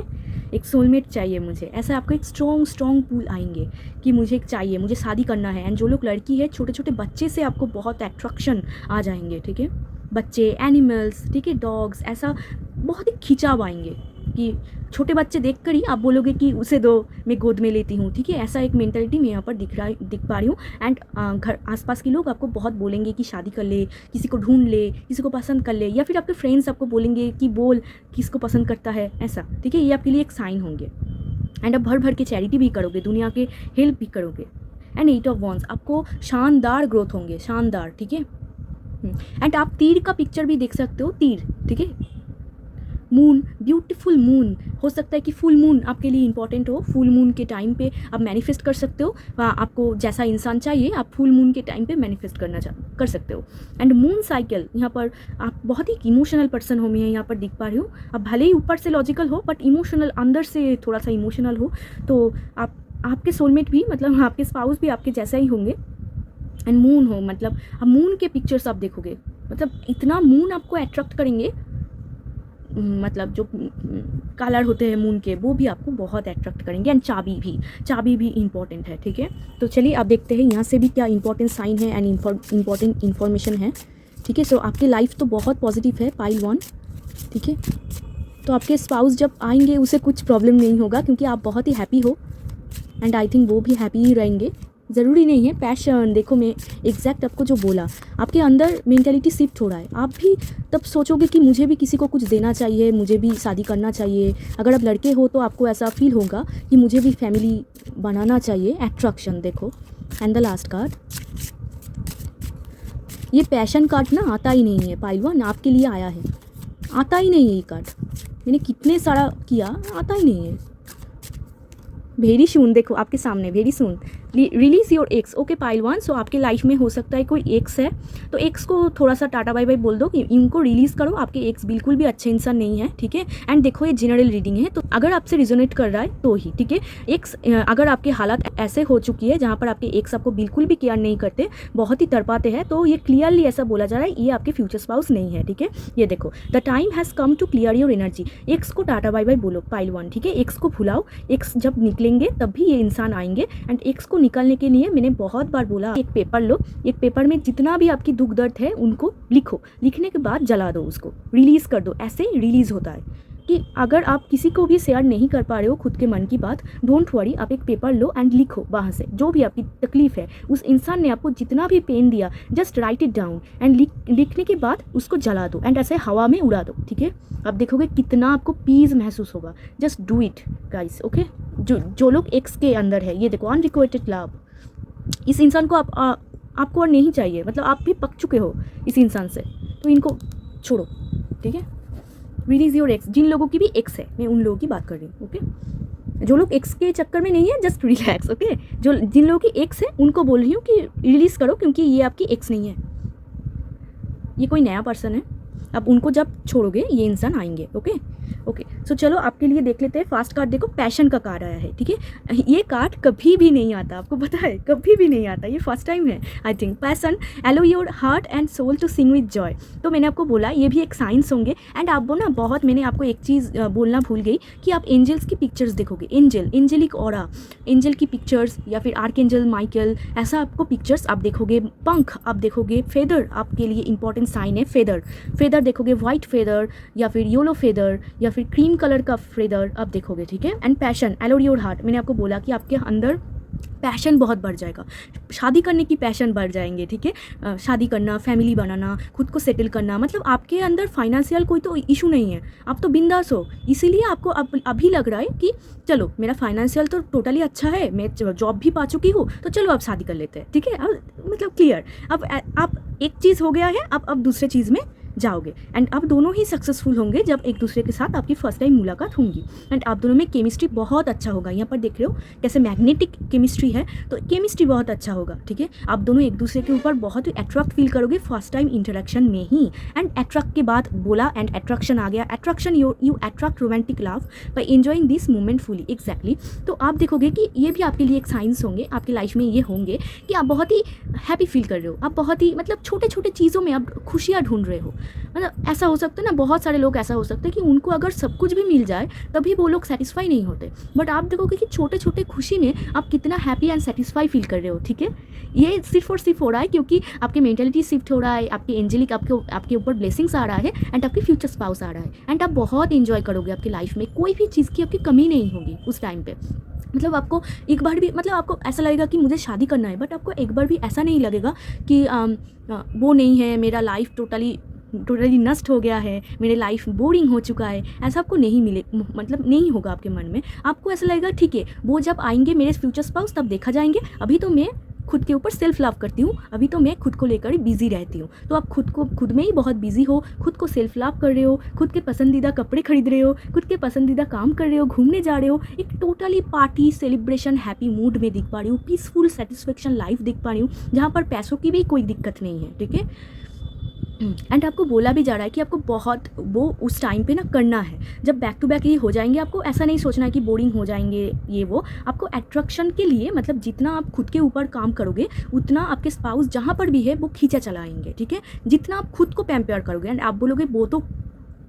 एक सोलमेट चाहिए मुझे, ऐसा आपको एक स्ट्रॉन्ग पुल आएंगे कि मुझे एक चाहिए, मुझे शादी करना है। एंड जो लोग लड़की है, छोटे छोटे बच्चे से आपको बहुत अट्रैक्शन आ जाएंगे, ठीक है, बच्चे, एनिमल्स, ठीक है, डॉग्स, ऐसा बहुत ही खिंचाव आएंगे कि छोटे बच्चे देख कर ही आप बोलोगे कि उसे दो, मैं गोद में लेती हूँ, ठीक है, ऐसा एक मेंटालिटी मैं यहाँ पर दिख पा रही हूँ। एंड घर आसपास के लोग आपको बहुत बोलेंगे कि शादी कर ले, किसी को ढूंढ ले, किसी को पसंद कर ले, या फिर आपके फ्रेंड्स आपको बोलेंगे कि बोल किसको पसंद करता है, ऐसा, ठीक है, ये आपके लिए एक साइन होंगे। एंड आप भर भर के चैरिटी भी करोगे, दुनिया के हेल्प भी करोगे। एंड 8 ऑफ वॉन्ड्स आपको शानदार ग्रोथ होंगे, शानदार, ठीक है। एंड आप तीर का पिक्चर भी देख सकते हो, तीर, ठीक है, मून, ब्यूटीफुल मून, हो सकता है कि फुल मून आपके लिए इंपॉर्टेंट हो, फुल मून के टाइम पे आप मैनिफेस्ट कर सकते हो, आपको जैसा इंसान चाहिए आप फुल मून के टाइम पे मैनिफेस्ट कर सकते हो। एंड मून साइकिल, यहाँ पर आप बहुत ही इमोशनल पर्सन हो, मैं यहाँ पर दिख पा रही हूँ। आप भले ही ऊपर से लॉजिकल हो बट इमोशनल, अंदर से थोड़ा सा इमोशनल हो, तो आपके सोलमेट भी, मतलब आपके स्पाउस भी आपके जैसा ही होंगे। एंड मून हो, मतलब आप मून के पिक्चर्स आप देखोगे, मतलब इतना मून आपको अट्रैक्ट करेंगे, मतलब जो कलर होते हैं मून के वो भी आपको बहुत अट्रैक्ट करेंगे। एंड चाबी भी इंपॉर्टेंट है, ठीक है। तो चलिए आप देखते हैं यहाँ से भी क्या इंपॉर्टेंट साइन है एंड इंपॉर्टेंट इन्फॉर्मेशन है, ठीक है। सो आपकी लाइफ तो बहुत पॉजिटिव है, पाइल 1, ठीक है। तो आपके स्पाउस जब आएंगे उसे कुछ प्रॉब्लम नहीं होगा, क्योंकि आप बहुत ही हैप्पी हो एंड आई थिंक वो भी हैप्पी ही रहेंगे, ज़रूरी नहीं है पैशन। देखो मैं एग्जैक्ट आपको जो बोला, आपके अंदर मेंटालिटी शिफ्ट हो रहा है। आप भी तब सोचोगे कि मुझे भी किसी को कुछ देना चाहिए, मुझे भी शादी करना चाहिए। अगर आप लड़के हो तो आपको ऐसा फील होगा कि मुझे भी फैमिली बनाना चाहिए। अट्रैक्शन देखो। एंड द लास्ट कार्ड, ये पैशन कार्ड ना आता ही नहीं है पाइलवान, आपके लिए आया है। आता ही नहीं है ये कार्ड, मैंने कितने सारा किया, आता ही नहीं है। वेरी सून, देखो आपके सामने very soon release your X. Okay पाइलवान, सो आपके लाइफ में हो सकता है कोई एक्स है, तो एक्स को थोड़ा सा टाटा बाय बाय बोल दो कि इनको रिलीज़ करो। आपके एक्स बिल्कुल भी अच्छे इंसान नहीं है, ठीक है। एंड देखो ये जनरल रीडिंग है, तो अगर आपसे रिजोनेट कर रहा है तो ही, ठीक है। एक्स अगर आपके हालात ऐसे हो चुकी है जहाँ पर आपके एक्स आपको बिल्कुल भी केयर नहीं करते, बहुत ही तड़पाते हैं, तो ये क्लियरली ऐसा बोला जा रहा है ये आपके फ्यूचर स्पाउस नहीं है, ठीक है। ये देखो the time has come to clear your energy. Ex को टाटा बाय बाय बोलो पाइलवान, ठीक है। एक्स को भुलाओ, एक्स जब निकलेंगे तब भी ये इंसान आएंगे। एंड एक्स को निकलने के लिए मैंने बहुत बार बोला, एक पेपर लो, एक पेपर में जितना भी आपकी दुख दर्द है उनको लिखो, लिखने के बाद जला दो, उसको रिलीज़ कर दो। ऐसे रिलीज़ होता है कि अगर आप किसी को भी शेयर नहीं कर पा रहे हो खुद के मन की बात, डोंट वरी, आप एक पेपर लो एंड लिखो वहाँ से जो भी आपकी तकलीफ़ है, उस इंसान ने आपको जितना भी पेन दिया, just right it down and लिखने के बाद उसको जला दो एंड ऐसे हवा में उड़ा दो, ठीक है। आप देखोगे कितना आपको पीस महसूस होगा। Just do it guys, okay. जो लोग एक्स के अंदर है, ये देखो अनरिक्वेटेड लव, इस इंसान को आपको और नहीं चाहिए, मतलब आप भी पक चुके हो इस इंसान से, तो इनको छोड़ो, ठीक है। Release your x. जिन लोगों की भी एक्स है, मैं उन लोगों की बात कर रही हूँ, ओके। जो लोग एक्स के चक्कर में नहीं है, जस्ट रिलैक्स, ओके। जिन लोगों की एक्स है उनको बोल रही हूँ कि रिलीज़ करो, क्योंकि ये आपकी एक्स नहीं है, ये कोई नया पर्सन है। अब उनको जब छोड़ोगे ये इंसान आएंगे, ओके ओके। सो चलो आपके लिए देख लेते हैं। फास्ट कार्ड देखो, पैशन का कार्ड आया है, ठीक है। ये कार्ड कभी भी नहीं आता, आपको पता है, कभी भी नहीं आता, ये फर्स्ट टाइम है I think. Passion, allow your heart and soul to sing with joy. तो मैंने आपको बोला ये भी एक साइंस होंगे। एंड आप वो ना बहुत, मैंने आपको एक चीज़ बोलना भूल गई कि आप एंजल्स की पिक्चर्स देखोगे, एंजलिक ऑरा, एंजल की पिक्चर्स या फिर आर्क एंजल माइकल, ऐसा आपको पिक्चर्स आप देखोगे। पंख आप देखोगे, फेदर आपके लिए इंपॉर्टेंट साइन है, फेदर देखोगे, वाइट फेदर या फिर येलो फेदर या फिर क्रीम कलर का फेदर आप देखोगे, ठीक है। And passion, allow your heart, मैंने आपको बोला कि आपके अंदर पैशन बहुत बढ़ जाएगा, शादी करने की पैशन बढ़ जाएंगे, ठीक है। शादी करना, फैमिली बनाना, खुद को सेटल करना, मतलब आपके अंदर फाइनेंशियल कोई तो इशू नहीं है, आप तो बिंदास हो। इसीलिए आपको अभी लग रहा है कि चलो मेरा फाइनेंशियल तो टोटली अच्छा है, मैं जॉब भी पा चुकी हूँ, तो चलो अब शादी कर लेते हैं, ठीक है। अब मतलब क्लियर, अब एक चीज़ हो गया है, अब दूसरे चीज़ में जाओगे। एंड आप दोनों ही सक्सेसफुल होंगे जब एक दूसरे के साथ आपकी फर्स्ट टाइम मुलाकात होंगी। एंड आप दोनों में केमिस्ट्री बहुत अच्छा होगा। यहाँ पर देख रहे हो कैसे मैग्नेटिक केमिस्ट्री है, तो केमिस्ट्री बहुत अच्छा होगा, ठीक है। आप दोनों एक दूसरे के ऊपर बहुत ही अट्रैक्ट फील करोगे फर्स्ट टाइम इंटरेक्शन में ही। एंड अट्रैक्ट के बाद बोला एंड अट्रैक्शन आ गया। Attraction, you attract romantic love by enjoying this moment fully, exactly. तो आप देखोगे कि ये भी आपके लिए एक साइंस होंगे, आपकी लाइफ में ये होंगे कि आप बहुत ही हैप्पी फील कर रहे हो, आप बहुत ही मतलब छोटे छोटे चीज़ों में आप खुशियाँ ढूंढ रहे हो। मतलब ऐसा हो सकता है ना, बहुत सारे लोग ऐसा हो सकता है कि उनको अगर सब कुछ भी मिल जाए तभी वो लोग सेटिस्फाई नहीं होते, बट आप देखोगे कि छोटे छोटे खुशी में आप कितना हैप्पी एंड सेटिस्फाई फील कर रहे हो, ठीक है। ये सिर्फ और सिर्फ हो रहा है क्योंकि आपकी मेंटालिटी शिफ्ट हो रहा है, आपकी एंजेलिक आपके ऊपर ब्लेसिंग्स आ रहा है एंड आपके फ्यूचर स्पाउस आ रहा है। एंड आप बहुत इंजॉय करोगे आपकी लाइफ में, कोई भी चीज़ की आपकी कमी नहीं होगी उस टाइम पे। मतलब आपको एक बार भी, मतलब आपको ऐसा लगेगा कि मुझे शादी करना है, बट आपको एक बार भी ऐसा नहीं लगेगा कि वो नहीं है, मेरा लाइफ टोटली नष्ट हो गया है, मेरे लाइफ बोरिंग हो चुका है, ऐसा आपको नहीं मिले, मतलब नहीं होगा आपके मन में। आपको ऐसा लगेगा ठीक है, वो जब आएंगे मेरे फ्यूचर स्पाउस तब देखा जाएंगे, अभी तो मैं खुद के ऊपर सेल्फ लव करती हूँ, अभी तो मैं खुद को लेकर बिजी रहती हूँ। तो आप खुद में ही बहुत बिजी हो, खुद को सेल्फ लव कर रहे हो, खुद के पसंदीदा कपड़े खरीद रहे हो, खुद के पसंदीदा काम कर रहे हो, घूमने जा रहे हो, एक totally party celebration happy mood में दिख पा रही हूँ, पीसफुल सेटिस्फेक्शन लाइफ दिख पा रही हूँ, जहाँ पर पैसों की भी कोई दिक्कत नहीं है, ठीक है। एंड आपको बोला भी जा रहा है कि आपको बहुत वो उस टाइम पे ना करना है, जब बैक टू बैक ये हो जाएंगे, आपको ऐसा नहीं सोचना है कि बोरिंग हो जाएंगे ये वो। आपको अट्रैक्शन के लिए, मतलब जितना आप खुद के ऊपर काम करोगे उतना आपके स्पाउस जहाँ पर भी है वो खींचा चलाएंगे, ठीक है। जितना आप खुद को पैम्पेयर करोगे एंड आप बोलोगे वो तो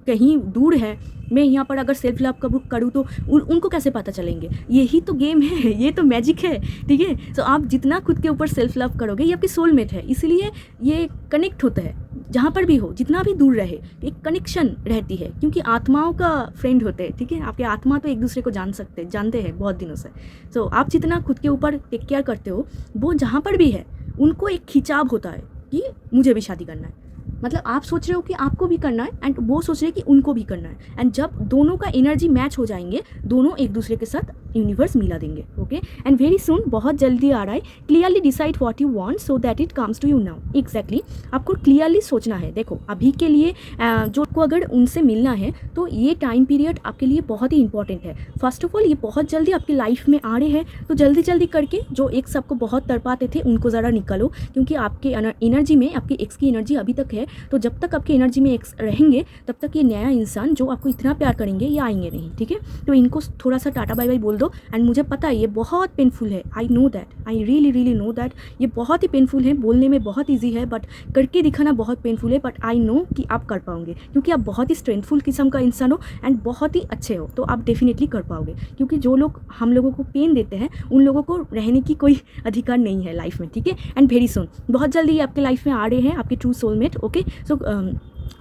कहीं दूर है, मैं यहाँ पर अगर सेल्फ लव का बुक करूँ तो उनको कैसे पता चलेंगे? यही तो गेम है, ये तो मैजिक है, ठीक है। सो आप जितना खुद के ऊपर सेल्फ लव करोगे, ये आपकी सोलमेट है, इसलिए ये कनेक्ट होता है। जहाँ पर भी हो, जितना भी दूर रहे, एक कनेक्शन रहती है, क्योंकि आत्माओं का फ्रेंड होते हैं, ठीक है। आपके आत्मा तो एक दूसरे को जानते हैं बहुत दिनों से। सो आप जितना खुद के ऊपर टेक केयर करते हो, वो जहाँ पर भी है उनको एक खिंचाव होता है कि मुझे भी शादी करना है। मतलब आप सोच रहे हो कि आपको भी करना है एंड वो सोच रहे हैं कि उनको भी करना है, एंड जब दोनों का एनर्जी मैच हो जाएंगे, दोनों एक दूसरे के साथ यूनिवर्स मिला देंगे। ओके, एंड वेरी सुन, बहुत जल्दी आ रहा है। Clearly decide what you want so that it comes to you now. Exactly, आपको क्लियरली सोचना है। देखो अभी के लिए जो को अगर उनसे मिलना है तो ये टाइम पीरियड आपके लिए बहुत ही इंपॉर्टेंट है। फर्स्ट ऑफ ऑल ये बहुत जल्दी आपकी लाइफ में आ रहे हैं, तो जल्दी जल्दी करके जो एक्स आपको बहुत तड़पाते थे उनको ज़रा निकालो, क्योंकि आपके एनर्जी में आपके एक्स की एनर्जी अभी तक है। तो जब तक आपकी एनर्जी में एक्स रहेंगे तब तक ये नया इंसान जो आपको इतना प्यार करेंगे ये आएंगे नहीं, ठीक है। तो इनको थोड़ा सा टाटा बाय बाय बोल दो। एंड मुझे पता है ये बहुत पेनफुल है, I know that, I really know that. ये बहुत ही पेनफुल है, बोलने में बहुत ईजी है बट करके दिखाना बहुत पेनफुल है, बट आई नो कि आप कर पाओगे, क्योंकि आप बहुत ही स्ट्रेंथफुल किस्म का इंसान हो एंड बहुत ही अच्छे हो, तो आप डेफिनेटली कर पाओगे। क्योंकि जो लोग हम लोगों को पेन देते हैं उन लोगों को रहने की कोई अधिकार नहीं है लाइफ में, ठीक है। एंड वेरी सुन, बहुत जल्दी आपके लाइफ में आ रहे हैं आपके true soulmate. Okay, so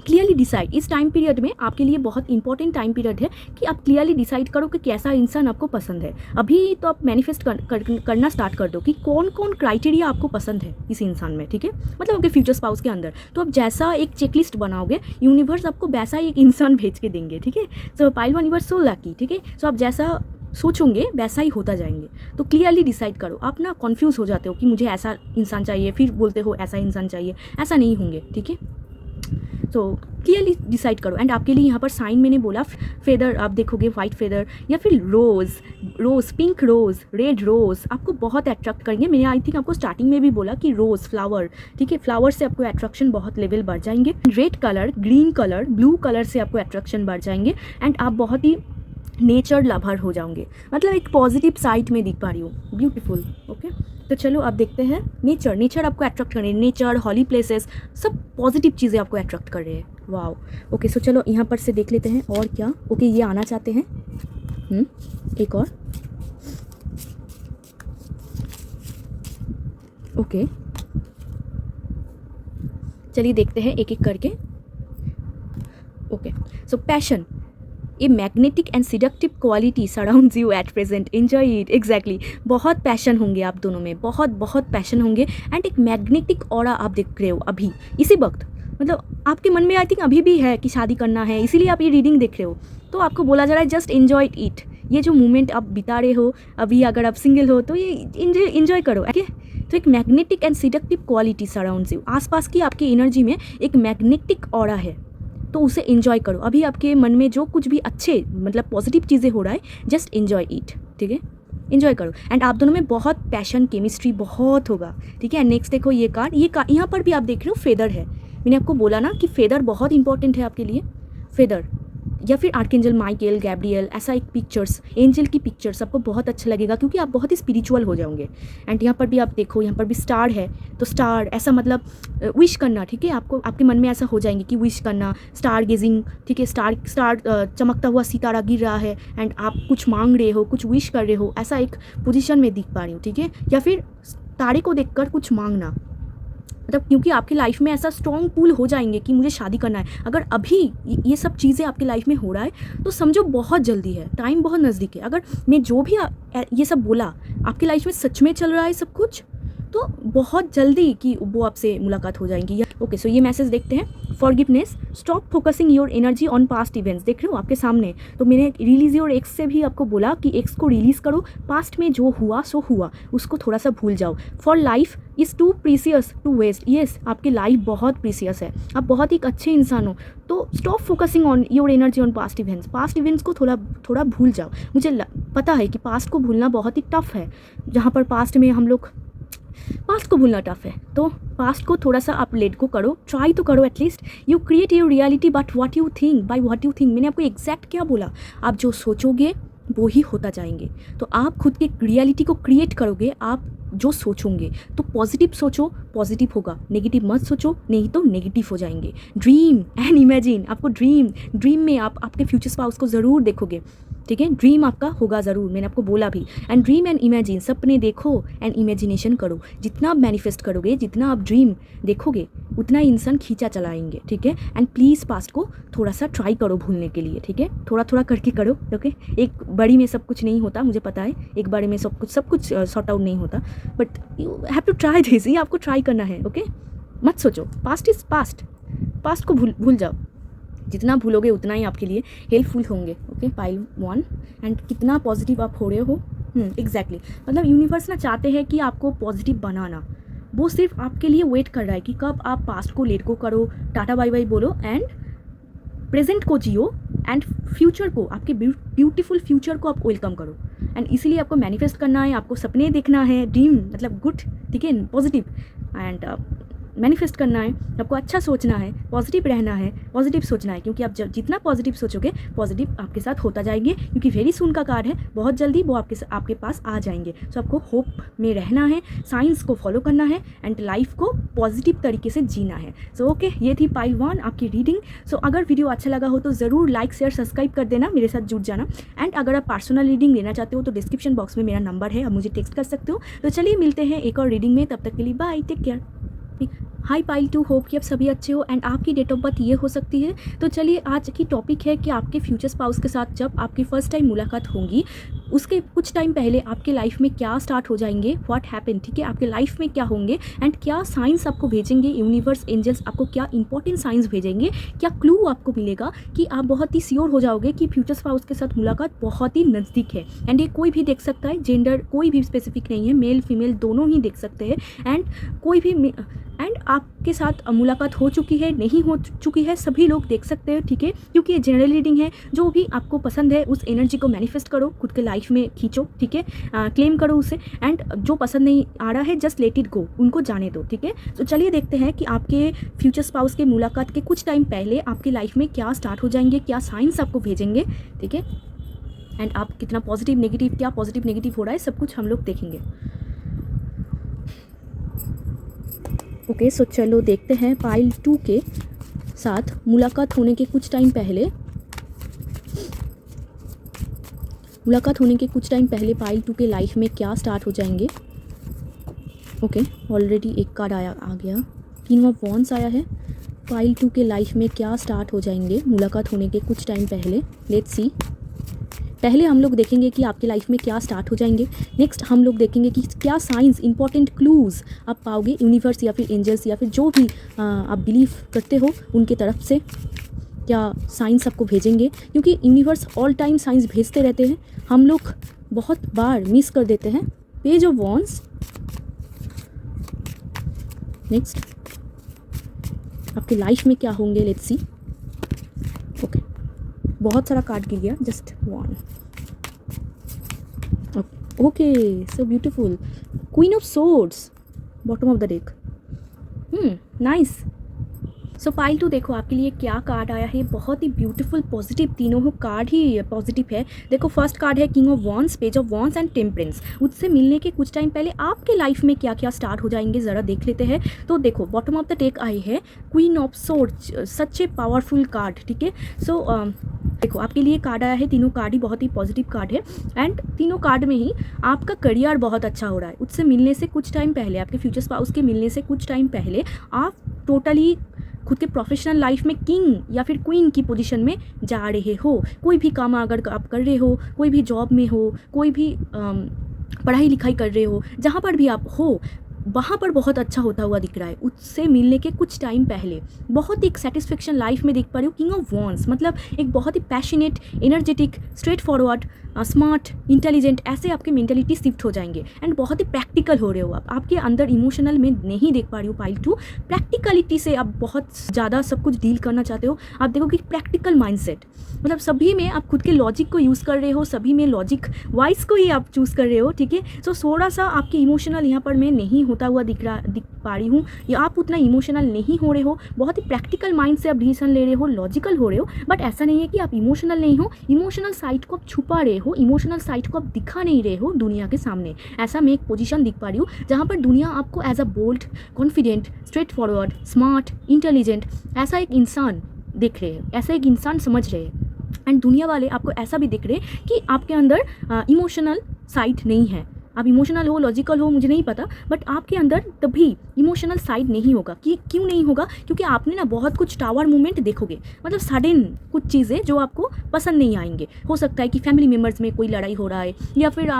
clearly decide. इस टाइम पीरियड में आपके लिए बहुत इंपॉर्टेंट टाइम पीरियड है कि आप क्लियरली डिसाइड करो कि कैसा इंसान आपको पसंद है। अभी तो आप मैनिफेस्ट करना स्टार्ट कर दो कि कौन कौन क्राइटेरिया आपको पसंद है इस इंसान में, ठीक है, मतलब आपके फ्यूचर स्पाउस के अंदर। तो आप जैसा एक चेकलिस्ट बनाओगे, यूनिवर्स आपको वैसा एक इंसान भेज के देंगे, ठीक है। सो pile one universe so lucky, ठीक है। सो आप जैसा सोचोगे वैसा ही होता जाएंगे। तो क्लियरली डिसाइड करो। आप ना कन्फ्यूज हो जाते हो कि मुझे ऐसा इंसान चाहिए, फिर बोलते हो ऐसा इंसान चाहिए, ऐसा नहीं होंगे, ठीक है। तो क्लियरली डिसाइड करो। एंड आपके लिए यहाँ पर साइन मैंने बोला फेदर, आप देखोगे वाइट फेदर या फिर रोज़, पिंक रोज़, रेड रोज़ आपको बहुत अट्रैक्ट करेंगे। मैंने आई थिंक आपको स्टार्टिंग में भी बोला कि रोज़ फ्लावर, ठीक है, फ्लावर से आपको अट्रैक्शन बहुत लेवल बढ़ जाएंगे। Red colour, green colour, blue colour से आपको अट्रैक्शन बढ़ जाएंगे एंड आप बहुत ही नेचर लवर हो जाओगे। मतलब एक पॉजिटिव साइड में दिख पा रही हूँ, ब्यूटीफुल। ओके, तो चलो अब देखते हैं नेचर आपको अट्रैक्ट कर रहे हैं, नेचर, हॉली प्लेसेस, सब पॉजिटिव चीज़ें आपको अट्रैक्ट कर रहे हैं। वाओ, ओके, सो चलो यहाँ पर से देख लेते हैं और क्या। ओके, ये आना चाहते हैं, एक और। ओके, चलिए देखते हैं एक एक करके। Okay, so passion, a magnetic and seductive quality surrounds you at present, enjoy it. Exactly, बहुत पैशन होंगे आप दोनों में, बहुत पैशन होंगे एंड एक मैग्नेटिक ऑरा आप देख रहे हो अभी इसी वक्त। मतलब आपके मन में आई थिंक अभी भी है कि शादी करना है, इसीलिए आप ये रीडिंग देख रहे हो। तो आपको बोला जा रहा है जस्ट एंजॉय इट। ये जो मोमेंट आप बिता रहे हो अभी, अगर आप सिंगल हो तो ये एंजॉय करो, ओके। तो एक magnetic and seductive quality surrounds you, आसपास की आपकी एनर्जी में एक मैग्नेटिक ऑरा है, तो उसे एंजॉय करो। अभी आपके मन में जो कुछ भी अच्छे मतलब पॉजिटिव चीज़ें हो रहा है, जस्ट एंजॉय इट, ठीक है, एंजॉय करो। एंड आप दोनों में बहुत पैशन, केमिस्ट्री बहुत होगा, ठीक है। नेक्स्ट देखो ये कार्ड, यहाँ पर भी आप देख रहे हो फेदर है। मैंने आपको बोला ना कि फेदर बहुत इंपॉर्टेंट है आपके लिए। फेदर या फिर आर्कएंजल माइकल, गैब्रियल, ऐसा एक पिक्चर्स, एंजल की पिक्चर्स आपको बहुत अच्छा लगेगा, क्योंकि आप बहुत ही स्पिरिचुअल हो जाओगे। एंड यहाँ पर भी आप देखो, यहाँ पर भी स्टार है, तो स्टार ऐसा मतलब विश करना, ठीक है। आपको आपके मन में ऐसा हो जाएंगे कि विश करना, स्टार गेजिंग, ठीक है। स्टार चमकता हुआ सितारा गिर रहा है एंड आप कुछ मांग रहे हो, कुछ विश कर रहे हो, ऐसा एक पोजीशन में दिख पा रही हूँ, ठीक है। या फिर तारे को देखकर कुछ मांगना, मतलब क्योंकि आपकी लाइफ में ऐसा स्ट्रॉन्ग पुल हो जाएंगे कि मुझे शादी करना है। अगर अभी ये सब चीज़ें आपकी लाइफ में हो रहा है तो समझो बहुत जल्दी है, टाइम बहुत नज़दीक है। अगर मैं जो भी ये सब बोला आपकी लाइफ में सच में चल रहा है सब कुछ, तो बहुत जल्दी कि वो आपसे मुलाकात हो जाएंगी। ओके, सो ये मैसेज देखते हैं। Forgiveness, stop focusing your energy on past events. देख रहे हो आपके सामने, तो मैंने रिलीज योर एक्स से भी आपको बोला कि एक्स को रिलीज़ करो। पास्ट में जो हुआ सो हुआ, उसको थोड़ा सा भूल जाओ। For life is too precious to waste. Yes, आपकी लाइफ बहुत प्रीसियस है, आप बहुत एक अच्छे इंसान हो। तो stop focusing on your energy on past events. Past events को थोड़ा भूल जाओ। मुझे पता है कि पास्ट को भूलना बहुत ही टफ है, जहाँ पर पास्ट में हम लोग पास्ट को भूलना टफ है, तो पास्ट को थोड़ा सा आप लेट को करो, ट्राई तो करो at least. You create your reality but what you think by what you think. मैंने आपको एग्जैक्ट क्या बोला, आप जो सोचोगे वो ही होता जाएंगे। तो आप खुद की रियलिटी को क्रिएट करोगे, आप जो सोचोगे। तो पॉजिटिव सोचो, पॉजिटिव होगा, नेगेटिव मत सोचो, नहीं तो नेगेटिव हो जाएंगे। ड्रीम एंड इमेजिन, आपको ड्रीम में आप आपके फ्यूचर स्पाउस को ज़रूर देखोगे, ठीक है। ड्रीम आपका होगा ज़रूर, मैंने आपको बोला भी। एंड ड्रीम एंड इमेजिन, सपने देखो एंड इमेजिनेशन करो। जितना आप मैनिफेस्ट करोगे, जितना आप ड्रीम देखोगे, उतना इंसान खींचा चलाएंगे, ठीक है। एंड प्लीज़ पास्ट को थोड़ा सा ट्राई करो भूलने के लिए, ठीक है। थोड़ा थोड़ा करके करो, ओके। एक बड़ी में सब कुछ नहीं होता, मुझे पता है, एक बारी में सब कुछ सॉर्ट आउट नहीं होता, but you have to try this. ये आपको ट्राई करना है, ओके। मत सोचो, पास्ट इज़ पास्ट को भूल जाओ। जितना भूलोगे उतना ही आपके लिए हेल्पफुल होंगे, ओके। पाइल 1। एंड कितना पॉजिटिव आप हो रहे हो, एग्जैक्टली। मतलब यूनिवर्स ना चाहते हैं कि आपको पॉजिटिव बनाना, वो सिर्फ आपके लिए वेट कर रहा है कि कब आप पास्ट को लेट को करो, टाटा बाय बाय बोलो एंड प्रेजेंट को जियो एंड फ्यूचर को, आपके ब्यूटीफुल फ्यूचर को आप वेलकम करो। एंड इसीलिए आपको मैनिफेस्ट करना है, आपको सपने देखना है, ड्रीम मतलब गुड, ठीक है, पॉजिटिव। एंड मैनिफेस्ट करना है, आपको अच्छा सोचना है, पॉजिटिव रहना है, पॉजिटिव सोचना है, क्योंकि आप जब जितना पॉजिटिव सोचोगे पॉजिटिव आपके साथ होता जाएंगे, क्योंकि वेरी सून का कार्ड है, बहुत जल्दी वो आपके पास आ जाएंगे। सो आपको होप में रहना है, साइंस को फॉलो करना है एंड लाइफ को पॉजिटिव तरीके से जीना है। सो ओके, ये थी पाइल 1 आपकी रीडिंग। सो अगर वीडियो अच्छा लगा हो तो ज़रूर लाइक शेयर सब्सक्राइब कर देना, मेरे साथ जुड़ जाना। एंड अगर आप पर्सनल रीडिंग लेना चाहते हो तो डिस्क्रिप्शन बॉक्स में मेरा नंबर है, आप मुझे टेक्स्ट कर सकते हो। तो चलिए मिलते हैं एक और रीडिंग में, तब तक के लिए bye, take care. Hi pile 2, hope कि आप सभी अच्छे हो एंड आपकी डेट ऑफ बर्थ ये हो सकती है। तो चलिए आज की टॉपिक है कि आपके फ्यूचर स्पाउस के साथ जब आपकी फर्स्ट टाइम मुलाकात होगी, उसके कुछ टाइम पहले आपके लाइफ में क्या स्टार्ट हो जाएंगे, व्हाट हैपन, ठीक है। आपके लाइफ में क्या होंगे एंड क्या साइंस आपको भेजेंगे, यूनिवर्स एंजल्स आपको क्या इंपॉर्टेंट साइंस भेजेंगे, क्या क्लू आपको मिलेगा कि आप बहुत ही श्योर हो जाओगे कि फ्यूचर स्पाउस के साथ मुलाकात बहुत ही नज़दीक है। एंड ये कोई भी देख सकता है, जेंडर कोई भी स्पेसिफिक नहीं है, मेल फीमेल दोनों ही देख सकते हैं। एंड कोई भी एंड आपके साथ मुलाकात हो चुकी है, नहीं हो चुकी है, सभी लोग देख सकते हैं, ठीक है, क्योंकि ये जनरल रीडिंग है। जो भी आपको पसंद है उस एनर्जी को मैनिफेस्ट करो, खुद के लाइफ में खींचो, ठीक है, क्लेम करो उसे। एंड जो पसंद नहीं आ रहा है जस्ट लेट इट गो, उनको जाने दो, ठीक है। तो चलिए देखते हैं कि आपके फ्यूचर स्पाउस के मुलाकात के कुछ टाइम पहले आपकी लाइफ में क्या स्टार्ट हो जाएंगे, क्या साइंस आपको भेजेंगे, ठीक है। एंड आप कितना पॉजिटिव नेगेटिव, क्या पॉजिटिव नेगेटिव हो रहा है, सब कुछ हम लोग देखेंगे। ओके, सो चलो देखते हैं पाइल 2 के साथ मुलाकात होने के कुछ टाइम पहले पाइल 2 के लाइफ में क्या स्टार्ट हो जाएंगे। ओके, ऑलरेडी एक कार्ड आ गया, किंग ऑफ वॉन्ड्स आया है। पाइल 2 के लाइफ में क्या स्टार्ट हो जाएंगे मुलाकात होने के कुछ टाइम पहले, लेट्स सी। पहले हम लोग देखेंगे कि आपके लाइफ में क्या स्टार्ट हो जाएंगे। नेक्स्ट हम लोग देखेंगे कि क्या साइंस, इंपॉर्टेंट क्लूज़ आप पाओगे यूनिवर्स या फिर एंजल्स या फिर जो भी आप बिलीव करते हो उनके तरफ से, क्या साइंस आपको भेजेंगे, क्योंकि यूनिवर्स ऑल टाइम साइंस भेजते रहते हैं, हम लोग बहुत बार मिस कर देते हैं। Page of wands. नेक्स्ट आपके लाइफ में क्या होंगे, लेट्स सी। ओके, बहुत सारा कार्ड गिर गया, just one. Okay, so beautiful, queen of swords, bottom of the deck. Nice. So pile 2 देखो आपके लिए क्या कार्ड आया है, बहुत ही ब्यूटीफुल पॉजिटिव, तीनों कार्ड ही पॉजिटिव है। देखो फर्स्ट कार्ड है king of wands, page of wands and temperance. उससे मिलने के कुछ टाइम पहले आपके लाइफ में क्या क्या स्टार्ट हो जाएंगे ज़रा देख लेते हैं। तो देखो बॉटम ऑफ द डेक आई है queen of swords, such a powerful card, ठीक है। सो देखो आपके लिए कार्ड आया है, तीनों कार्ड ही बहुत ही पॉजिटिव कार्ड है। एंड तीनों कार्ड में ही आपका करियर बहुत अच्छा हो रहा है। उससे मिलने से कुछ टाइम पहले, आपके फ्यूचर स्पाउस के मिलने से कुछ टाइम पहले आप टोटली खुद के प्रोफेशनल लाइफ में किंग या फिर क्वीन की पोजीशन में जा रहे हो। कोई भी काम अगर आप कर रहे हो, कोई भी जॉब में हो, कोई भी पढ़ाई लिखाई कर रहे हो, जहाँ पर भी आप हो वहाँ पर बहुत अच्छा होता हुआ दिख रहा है। उससे मिलने के कुछ टाइम पहले बहुत एक सेटिस्फेक्शन लाइफ में देख पा रही हूँ। किंग ऑफ वॉन्ड्स मतलब एक बहुत ही passionate, energetic, straightforward, smart, intelligent, ऐसे आपके मेंटालिटी शिफ्ट हो जाएंगे। एंड बहुत ही प्रैक्टिकल हो रहे हो आप, आपके अंदर इमोशनल में नहीं देख पा रही हूँ पाइल 2, प्रैक्टिकलिटी से आप बहुत ज़्यादा सब कुछ डील करना चाहते हो। आप देखो कि प्रैक्टिकल माइंडसेट, मतलब सभी में आप खुद के लॉजिक को यूज़ कर रहे हो, सभी में लॉजिक वाइज को ही आप चूज़ कर रहे हो, ठीक है। सो थोड़ा सा आपके इमोशनल यहाँ पर में नहीं होता होता हुआ दिख पा रही हूँ, या आप उतना इमोशनल नहीं हो रहे हो, बहुत ही प्रैक्टिकल माइंड से आप डिसीजन ले रहे हो, लॉजिकल हो रहे हो, बट ऐसा नहीं है कि आप इमोशनल नहीं हो, इमोशनल साइड को आप छुपा रहे हो, इमोशनल साइड को आप दिखा नहीं रहे हो दुनिया के सामने। ऐसा मैं एक पोजीशन दिख पा रही हूँ जहाँ पर दुनिया आपको as a bold, confident, straightforward, smart, intelligent ऐसा एक इंसान देख रहे हैं, ऐसा एक इंसान समझ रहे हैं। एंड दुनिया वाले आपको ऐसा भी दिख रहे हैं कि आपके अंदर इमोशनल साइड नहीं है। आप इमोशनल हो, लॉजिकल हो, मुझे नहीं पता, बट आपके अंदर तभी इमोशनल साइड नहीं होगा। कि क्यों नहीं होगा? क्योंकि आपने ना बहुत कुछ टावर मूवमेंट देखोगे, मतलब सडन कुछ चीज़ें जो आपको पसंद नहीं आएंगे। हो सकता है कि फैमिली मेम्बर्स में कोई लड़ाई हो रहा है, या फिर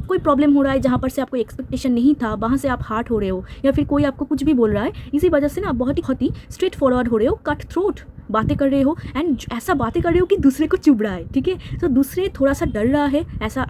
कोई प्रॉब्लम हो रहा है जहाँ पर से आपको एक्सपेक्टेशन नहीं था, वहाँ से आप हार्ट हो रहे हो, या फिर कोई आपको कुछ भी बोल रहा है, इसी वजह से ना आप बहुत ही स्ट्रेट फॉरवर्ड हो रहे हो, कट थ्रोट बातें कर रहे हो, एंड ऐसा बातें कर रहे हो कि दूसरे को चुभ रहा है। ठीक है, तो दूसरे थोड़ा सा डर रहा है, ऐसा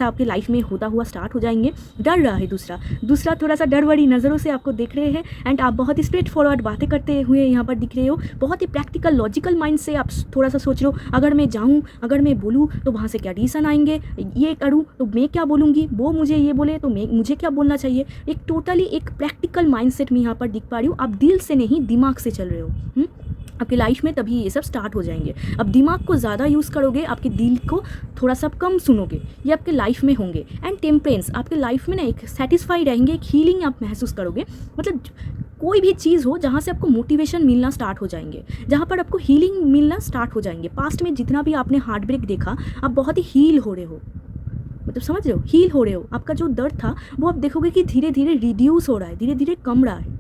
आपकी लाइफ में होता हुआ स्टार्ट हो जाएंगे। डर रहा है दूसरा थोड़ा सा डर भरी नज़रों से आपको देख रहे हैं, एंड आप बहुत ही स्ट्रेट फॉरवर्ड बातें करते हुए यहाँ पर दिख रहे हो। बहुत ही प्रैक्टिकल लॉजिकल माइंड से आप थोड़ा सा सोच रहे हो, अगर मैं जाऊँ, अगर मैं बोलूँ तो वहाँ से क्या डिसीजन आएंगे, ये करूँ तो मैं क्या बोलूँगी, वो मुझे ये बोले तो मुझे क्या बोलना चाहिए। एक टोटली एक प्रैक्टिकल माइंड सेट में यहाँ पर दिख पा रही हूँ। आप दिल से नहीं दिमाग से चल रहे हो। आपकी लाइफ में तभी ये सब स्टार्ट हो जाएंगे। अब दिमाग को ज़्यादा यूज़ करोगे, आपके दिल को थोड़ा सा कम सुनोगे, ये आपके लाइफ में होंगे। एंड टेम्परेंस आपके लाइफ में ना एक सेटिस्फाई रहेंगे, एक हीलिंग आप महसूस करोगे। मतलब कोई भी चीज़ हो जहाँ से आपको मोटिवेशन मिलना स्टार्ट हो जाएंगे, जहाँ पर आपको हीलिंग मिलना स्टार्ट हो जाएंगे। पास्ट में जितना भी आपने हार्ट ब्रेक देखा, आप बहुत ही हील हो रहे हो, मतलब समझ रहे हो, हील हो रहे हो। आपका जो दर्द था वो आप देखोगे कि धीरे धीरे रिड्यूस हो रहा है, धीरे धीरे कम रहा है,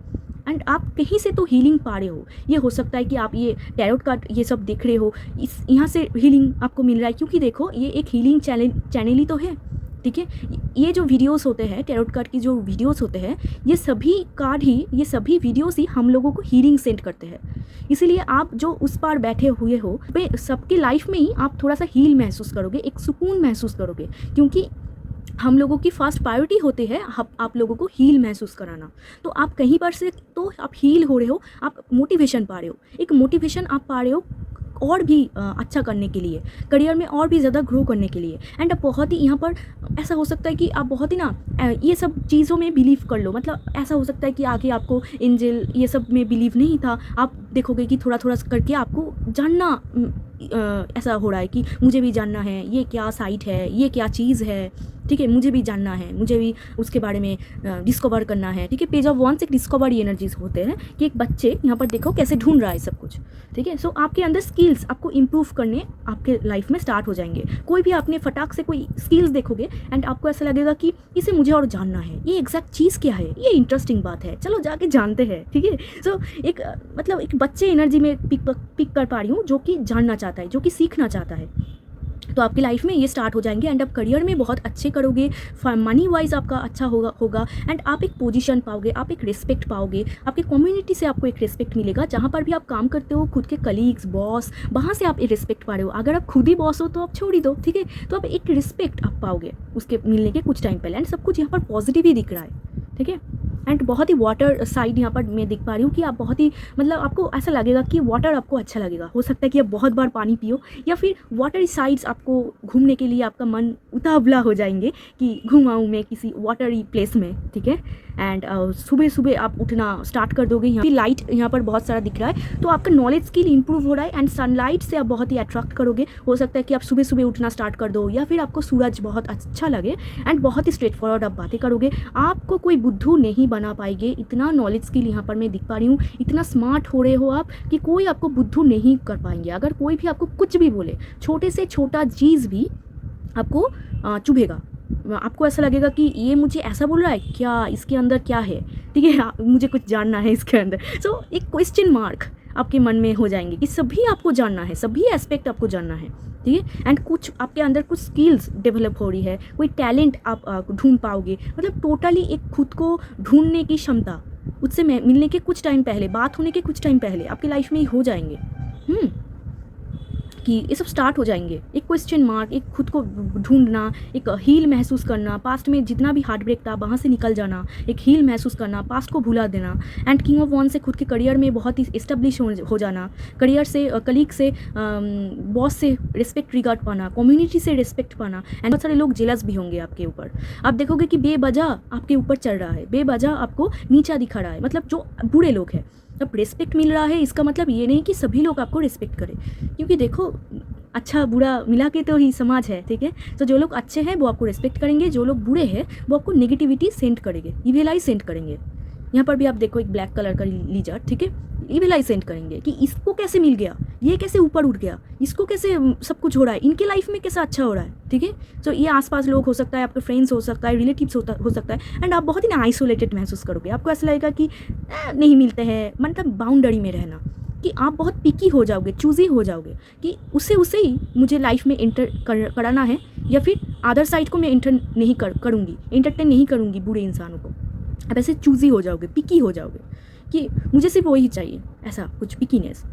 एंड आप कहीं से तो हीलिंग पा रहे हो। ये हो सकता है कि आप ये टैरोट कार्ड ये सब देख रहे हो, इस यहाँ से हीलिंग आपको मिल रहा है, क्योंकि देखो ये एक हीलिंग चैनल ही तो है। ठीक है, ये जो वीडियोस होते हैं, टैरोट कार्ड की जो वीडियोस होते हैं, ये सभी वीडियोस ही हम लोगों को हीलिंग सेंड करते हैं। इसीलिए आप जो उस पार बैठे हुए हो, वे सबकी लाइफ में ही आप थोड़ा सा हील महसूस करोगे, एक सुकून महसूस करोगे, क्योंकि हम लोगों की फर्स्ट प्रायोरिटी होती है आप लोगों को हील महसूस कराना। तो आप कहीं पर से तो आप हील हो रहे हो, आप मोटिवेशन पा रहे हो, एक मोटिवेशन आप पा रहे हो और भी अच्छा करने के लिए, करियर में और भी ज़्यादा ग्रो करने के लिए। एंड अब बहुत ही यहाँ पर ऐसा हो सकता है कि आप बहुत ही ना ये सब चीज़ों में बिलीव कर लो। मतलब ऐसा हो सकता है कि आगे आपको एंजल ये सब में बिलीव नहीं था, आप देखोगे कि थोड़ा थोड़ा करके आपको जानना ऐसा हो रहा है कि मुझे भी जानना है, ये क्या साइट है, ये क्या चीज़ है। ठीक है, मुझे भी जानना है, मुझे भी उसके बारे में डिस्कवर करना है। ठीक है, पेज ऑफ वंस एक डिस्कवरी एनर्जीज होते हैं कि एक बच्चे यहाँ पर देखो कैसे ढूंढ रहा है सब कुछ। ठीक है, सो आपके अंदर स्किल्स आपको इम्प्रूव करने आपके लाइफ में स्टार्ट हो जाएंगे। कोई भी आपने फटाक से कोई स्किल्स देखोगे एंड आपको ऐसा लगेगा कि इसे मुझे और जानना है, ये एग्जैक्ट चीज़ क्या है, ये इंटरेस्टिंग बात है, चलो जाके जानते हैं। ठीक है, सो एक मतलब एक बच्चे एनर्जी में पिक कर पा रही हूँ, जो कि जानना चाहता है, जो कि सीखना चाहता है। तो आपकी लाइफ में ये स्टार्ट हो जाएंगे, एंड आप करियर में बहुत अच्छे करोगे, मनी वाइज आपका अच्छा होगा एंड आप एक पोजीशन पाओगे, आप एक रिस्पेक्ट पाओगे, आपके कम्युनिटी से आपको एक रिस्पेक्ट मिलेगा। जहाँ पर भी आप काम करते हो, खुद के कलीग्स, बॉस, वहाँ से आप एक रिस्पेक्ट पा रहे हो। अगर आप खुद ही बॉस हो तो आप छोड़ ही दो। ठीक है, तो आप एक रिस्पेक्ट आप पाओगे उसके मिलने के कुछ टाइम पहले, एंड सब कुछ यहाँ पर पॉजिटिव ही दिख रहा है। ठीक है, एंड बहुत ही वाटर साइड यहाँ पर मैं देख पा रही हूँ कि आप बहुत ही मतलब आपको ऐसा लगेगा कि वाटर आपको अच्छा लगेगा। हो सकता है कि आप बहुत बार पानी पियो, या फिर वाटर साइड्स आपको घूमने के लिए आपका मन उतावला हो जाएंगे कि घूमाऊँ मैं किसी वाटरी प्लेस में। ठीक है, एंड सुबह सुबह आप उठना स्टार्ट कर दोगे। यहाँ लाइट यहाँ पर बहुत सारा दिख रहा है, तो आपका नॉलेज स्किल इंप्रूव हो रहा है, एंड सनलाइट से आप बहुत ही अट्रैक्ट करोगे। हो सकता है कि आप सुबह सुबह उठना स्टार्ट कर दो, या फिर आपको सूरज बहुत अच्छा लगे, एंड बहुत ही स्ट्रेट फॉरवर्ड आप बातें करोगे। आपको कोई बुद्धू नहीं बना पाएंगे, इतना नॉलेज स्किल यहाँ पर मैं दिख पा रही हूँ। इतना स्मार्ट हो रहे हो आप कि कोई आपको बुद्धू नहीं कर पाएंगे। अगर कोई भी आपको कुछ भी बोले, छोटे से छोटा चीज़ भी आपको चुभेगा। आपको ऐसा लगेगा कि ये मुझे ऐसा बोल रहा है क्या, इसके अंदर क्या है। ठीक है, मुझे कुछ जानना है इसके अंदर। सो एक क्वेश्चन मार्क आपके मन में हो जाएंगे कि सभी आपको जानना है, सभी एस्पेक्ट आपको जानना है। ठीक है, एंड कुछ आपके अंदर कुछ स्किल्स डेवलप हो रही है, कोई टैलेंट आप ढूंढ पाओगे। मतलब टोटली एक खुद को ढूंढने की क्षमता उससे मिलने के कुछ टाइम पहले, बात होने के कुछ टाइम पहले आपकी लाइफ में ही हो जाएंगे। की, ये सब स्टार्ट हो जाएंगे। एक क्वेश्चन मार्क, एक खुद को ढूंढना, एक हील महसूस करना, पास्ट में जितना भी हार्ट ब्रेक था वहाँ से निकल जाना, एक हील महसूस करना, पास्ट को भुला देना। एंड किंग ऑफ वॉन्ड्स से खुद के करियर में बहुत ही इस्टेब्लिश हो जाना, करियर से, कलीग से, बॉस से रिस्पेक्ट रिगार्ड पाना, कम्युनिटी से रिस्पेक्ट पाना। एंड बहुत सारे लोग जेलस भी होंगे आपके ऊपर। आप देखोगे कि बेवजह आपके ऊपर चढ़ रहा है, बेवजह आपको नीचा दिखा रहा है, मतलब जो बुरे लोग हैं। अब रिस्पेक्ट मिल रहा है इसका मतलब ये नहीं कि सभी लोग आपको रिस्पेक्ट करें, क्योंकि देखो अच्छा बुरा मिला के तो ही समाज है, ठीक है। तो जो लोग अच्छे हैं वो आपको रिस्पेक्ट करेंगे, जो लोग बुरे हैं वो आपको नेगेटिविटी सेंड करेंगे, इविलाई सेंड करेंगे। यहाँ पर भी आप देखो एक ब्लैक कलर का लीजर, ठीक है, इविलाई सेंड करेंगे कि इसको कैसे मिल गया, ये कैसे ऊपर उठ गया, इसको कैसे सब कुछ हो रहा है, इनके लाइफ में कैसा अच्छा हो रहा है, ठीक है। तो ये आसपास लोग हो सकता है, आपके फ्रेंड्स हो सकता है, रिलेटिव्स हो सकता है। एंड आप बहुत ही ना आइसोलेटेड महसूस करोगे, आपको ऐसा लगेगा कि नहीं मिलते हैं, मतलब बाउंड्री में रहना, कि आप बहुत पिकी हो जाओगे, चूजी हो जाओगे कि उसे ही मुझे लाइफ में एंटर कराना है, या फिर अदर साइड को मैं एंटर नहीं करूँगी, एंटरटेन नहीं करूँगी बुरे इंसानों को। आप ऐसे चूजी हो जाओगे, पिकी हो जाओगे कि मुझे सिर्फ वही चाहिए, ऐसा कुछ पिकीनेस।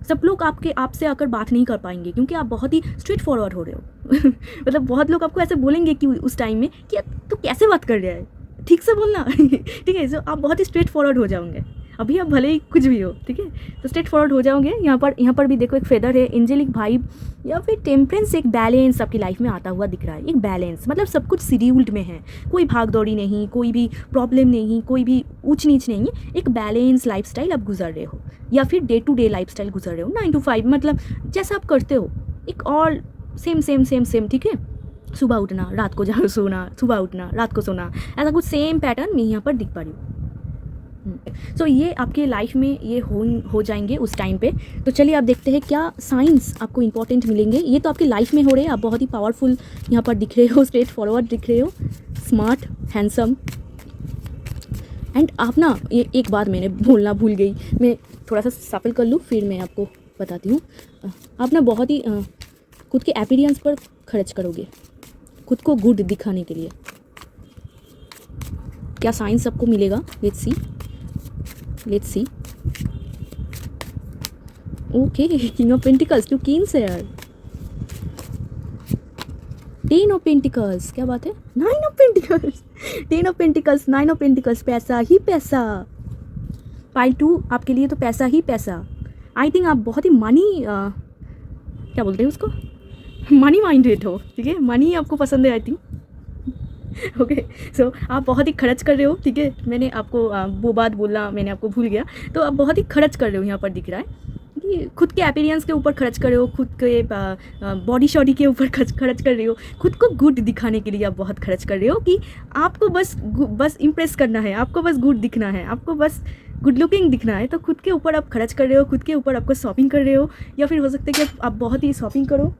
सब लोग आपसे आकर बात नहीं कर पाएंगे क्योंकि आप बहुत ही स्ट्रेट फॉरवर्ड हो रहे हो मतलब बहुत लोग आपको ऐसे बोलेंगे कि उस टाइम में कि तू कैसे बात कर रहा है, ठीक से बोलना ठीक है। सो आप बहुत ही स्ट्रेट फॉरवर्ड हो जाओगे, अभी आप भले ही कुछ भी हो, ठीक है, तो स्ट्रेट फॉरवर्ड हो जाओगे। यहाँ पर भी देखो एक फेदर है, एंजेलिक वाइब या फिर टेम्परेंस, एक बैलेंस आपकी लाइफ में आता हुआ दिख रहा है। एक बैलेंस मतलब सब कुछ शेड्यूल्ड में है, कोई भाग दौड़ी नहीं, कोई भी प्रॉब्लम नहीं, कोई भी ऊंच नीच नहीं, एक बैलेंस लाइफस्टाइल आप गुजर रहे हो, या फिर डे टू डे लाइफस्टाइल गुजर रहे हो, 9 to 5 मतलब जैसा आप करते हो, एक और सेम, ठीक है। सुबह उठना, रात को जहाँ सोना, सुबह उठना, रात को सोना, ऐसा कुछ सेम पैटर्न मैं यहाँ पर दिख पा रही हूँ। सो ये आपके लाइफ में ये हो जाएंगे उस टाइम पे। तो चलिए आप देखते हैं क्या साइंस आपको इंपॉर्टेंट मिलेंगे। ये तो आपकी लाइफ में हो रहे हैं, आप बहुत ही पावरफुल यहाँ पर दिख रहे हो, स्ट्रेट फॉरवर्ड दिख रहे हो, स्मार्ट, हैंडसम। एंड आप ना, ये एक बात मैंने बोलना भूल गई, मैं थोड़ा सा सफल कर लूँ फिर मैं आपको बताती हूँ। आप ना बहुत ही खुद के अपीयरेंस पर खर्च करोगे, खुद को गुड दिखाने के लिए। क्या साइंस आपको मिलेगा, let's see. Okay, king of pentacles, 2 Kings है यार, 10 ऑफ पेंटिकल्स, क्या बात है, 9 of pentacles, 10 of pentacles, 9 of pentacles, पैसा ही पैसा। पाइल 2 आपके लिए तो पैसा ही पैसा। आई थिंक आप बहुत ही मनी क्या बोलते हैं उसको, मनी माइंडेड हो, ठीक है, मनी आपको पसंद है आई थिंक। ओके, सो आप बहुत ही खर्च कर रहे हो, ठीक है। मैंने आपको वो बात बोलना मैंने आपको भूल गया। तो आप बहुत ही खर्च कर रहे हो, यहाँ पर दिख रहा है कि खुद के अपीयरेंस के ऊपर खर्च कर रहे हो, खुद के बॉडी शॉडी के ऊपर खर्च कर रहे हो, खुद को गुड दिखाने के लिए आप बहुत खर्च कर रहे हो कि आपको बस इम्प्रेस करना है, आपको बस गुड दिखना है, आपको बस गुड लुकिंग दिखना है। तो खुद के ऊपर आप खर्च कर रहे हो, खुद के ऊपर आपको शॉपिंग कर रहे हो, या फिर हो सकता है कि आप बहुत ही शॉपिंग करो,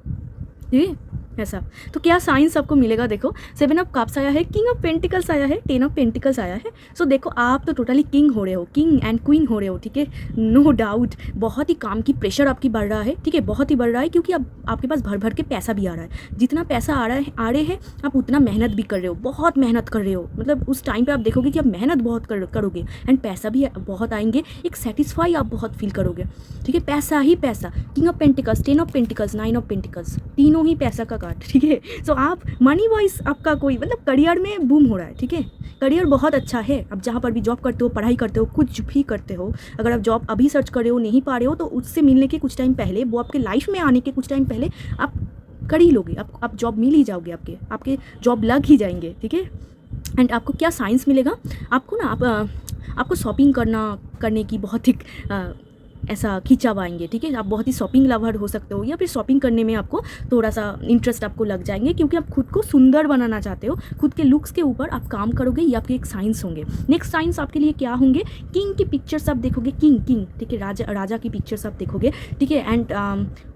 ये ऐसा। तो क्या साइंस आपको मिलेगा, देखो 7 ऑफ कप्स आया है, किंग ऑफ पेंटिकल्स आया है, 10 ऑफ पेंटिकल्स आया है। सो देखो आप तो टोटली किंग हो रहे हो, किंग एंड क्वीन हो रहे हो, ठीक है, नो डाउट। बहुत ही काम की प्रेशर आपकी बढ़ रहा है, ठीक है, बहुत ही बढ़ रहा है, क्योंकि अब आपके पास भर के पैसा भी आ रहा है। जितना पैसा आ रहे हैं आप उतना मेहनत भी कर रहे हो, बहुत मेहनत कर रहे हो। मतलब उस टाइम पर आप देखोगे कि आप मेहनत बहुत करोगे एंड पैसा भी बहुत आएंगे, एक सेटिस्फाई आप बहुत फील करोगे, ठीक है, पैसा ही पैसा। King of pentacles, 10 of pentacles, 9 of pentacles, तीनों ही पैसा का कार्ड, ठीक है। सो आप मनी वाइज आपका कोई मतलब करियर में बूम हो रहा है, ठीक है, करियर बहुत अच्छा है। आप जहाँ पर भी जॉब करते हो, पढ़ाई करते हो, कुछ भी करते हो, अगर आप जॉब अभी सर्च कर रहे हो, नहीं पा रहे हो, तो उससे मिलने के कुछ टाइम पहले, वो आपके लाइफ में आने के कुछ टाइम पहले आप कर ही लोगे, आप जॉब मिल ही जाओगे, आपके जॉब लग ही जाएंगे, ठीक है। एंड आपको क्या साइंस मिलेगा, आपको ना आपको शॉपिंग करने की बहुत ही ऐसा खिंचाव आएंगे, ठीक है। आप बहुत ही शॉपिंग लवर हो सकते हो, या फिर शॉपिंग करने में आपको थोड़ा सा इंटरेस्ट आपको लग जाएंगे, क्योंकि आप खुद को सुंदर बनाना चाहते हो, खुद के लुक्स के ऊपर आप काम करोगे, ये आपके एक साइंस होंगे। नेक्स्ट साइंस आपके लिए क्या होंगे, किंग की पिक्चर्स आप देखोगे, किंग, ठीक है, राजा की पिक्चर्स आप देखोगे, ठीक है। एंड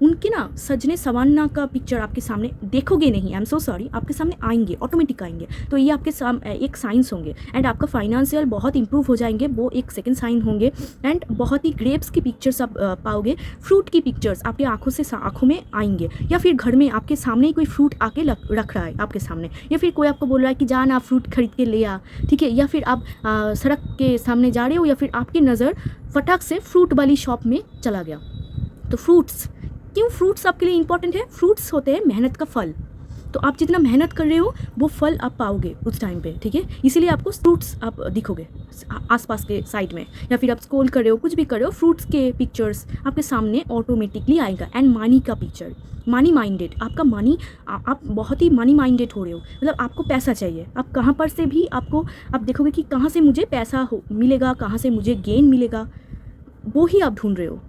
उनके ना सजने संवारना का पिक्चर आपके सामने देखोगे नहीं, आई एम सो सॉरी, आपके सामने आएंगे, ऑटोमेटिक आएंगे। तो ये आपके एक साइंस होंगे। एंड आपका फाइनेंशियल बहुत इंप्रूव हो जाएंगे, वो एक सेकेंड साइन होंगे। एंड बहुत ही ग्रेप्स की पिक्चर्स आप पाओगे, फ्रूट की पिक्चर्स आपके आंखों में आएंगे, या फिर घर में आपके सामने ही कोई फ्रूट आके रख रहा है आपके सामने, या फिर कोई आपको बोल रहा है कि जाना फ्रूट खरीद के ले आ, ठीक है, या फिर आप सड़क के सामने जा रहे हो, या फिर आपकी नज़र फटाक से फ्रूट वाली शॉप में चला गया। तो फ्रूट्स क्यों फ्रूट्स आपके लिए इंपॉर्टेंट है? फ्रूट्स होते हैं मेहनत का फल, तो आप जितना मेहनत कर रहे हो वो फल आप पाओगे उस टाइम पे, ठीक है। इसीलिए आपको फ्रूट्स आप दिखोगे आसपास के साइड में, या फिर आप स्क्रॉल कर रहे हो, कुछ भी कर रहे हो, फ्रूट्स के पिक्चर्स आपके सामने ऑटोमेटिकली आएगा। एंड मनी का पिक्चर, मनी माइंडेड, आपका मनी, आप बहुत ही मनी माइंडेड हो रहे हो, मतलब आपको पैसा चाहिए। आप कहाँ पर से भी आपको, आप देखोगे कि कहाँ से मुझे पैसा मिलेगा, कहाँ से मुझे गेन मिलेगा, वो ही आप ढूंढ रहे हो।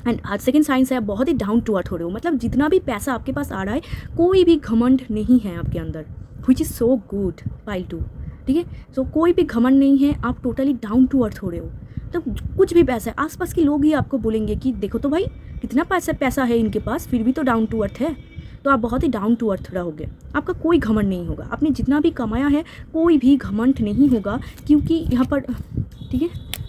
एंड आज सेकेंड साइंस है, आप बहुत ही डाउन टू अर्थ हो रहे हो, मतलब जितना भी पैसा आपके पास आ रहा है कोई भी घमंड नहीं है आपके अंदर, which is so good pile 2, ठीक है। सो कोई भी घमंड नहीं है, आप टोटली डाउन टू अर्थ हो रहे हो। तो कुछ भी पैसा है, आसपास के लोग ही आपको बोलेंगे कि देखो तो भाई कितना पैसा है इनके पास, फिर भी तो डाउन टू अर्थ है। तो आप बहुत ही डाउन टू अर्थ रहोगे, आपका कोई घमंड नहीं होगा, आपने जितना भी कमाया है कोई भी घमंड नहीं होगा, क्योंकि यहाँ पर, ठीक है,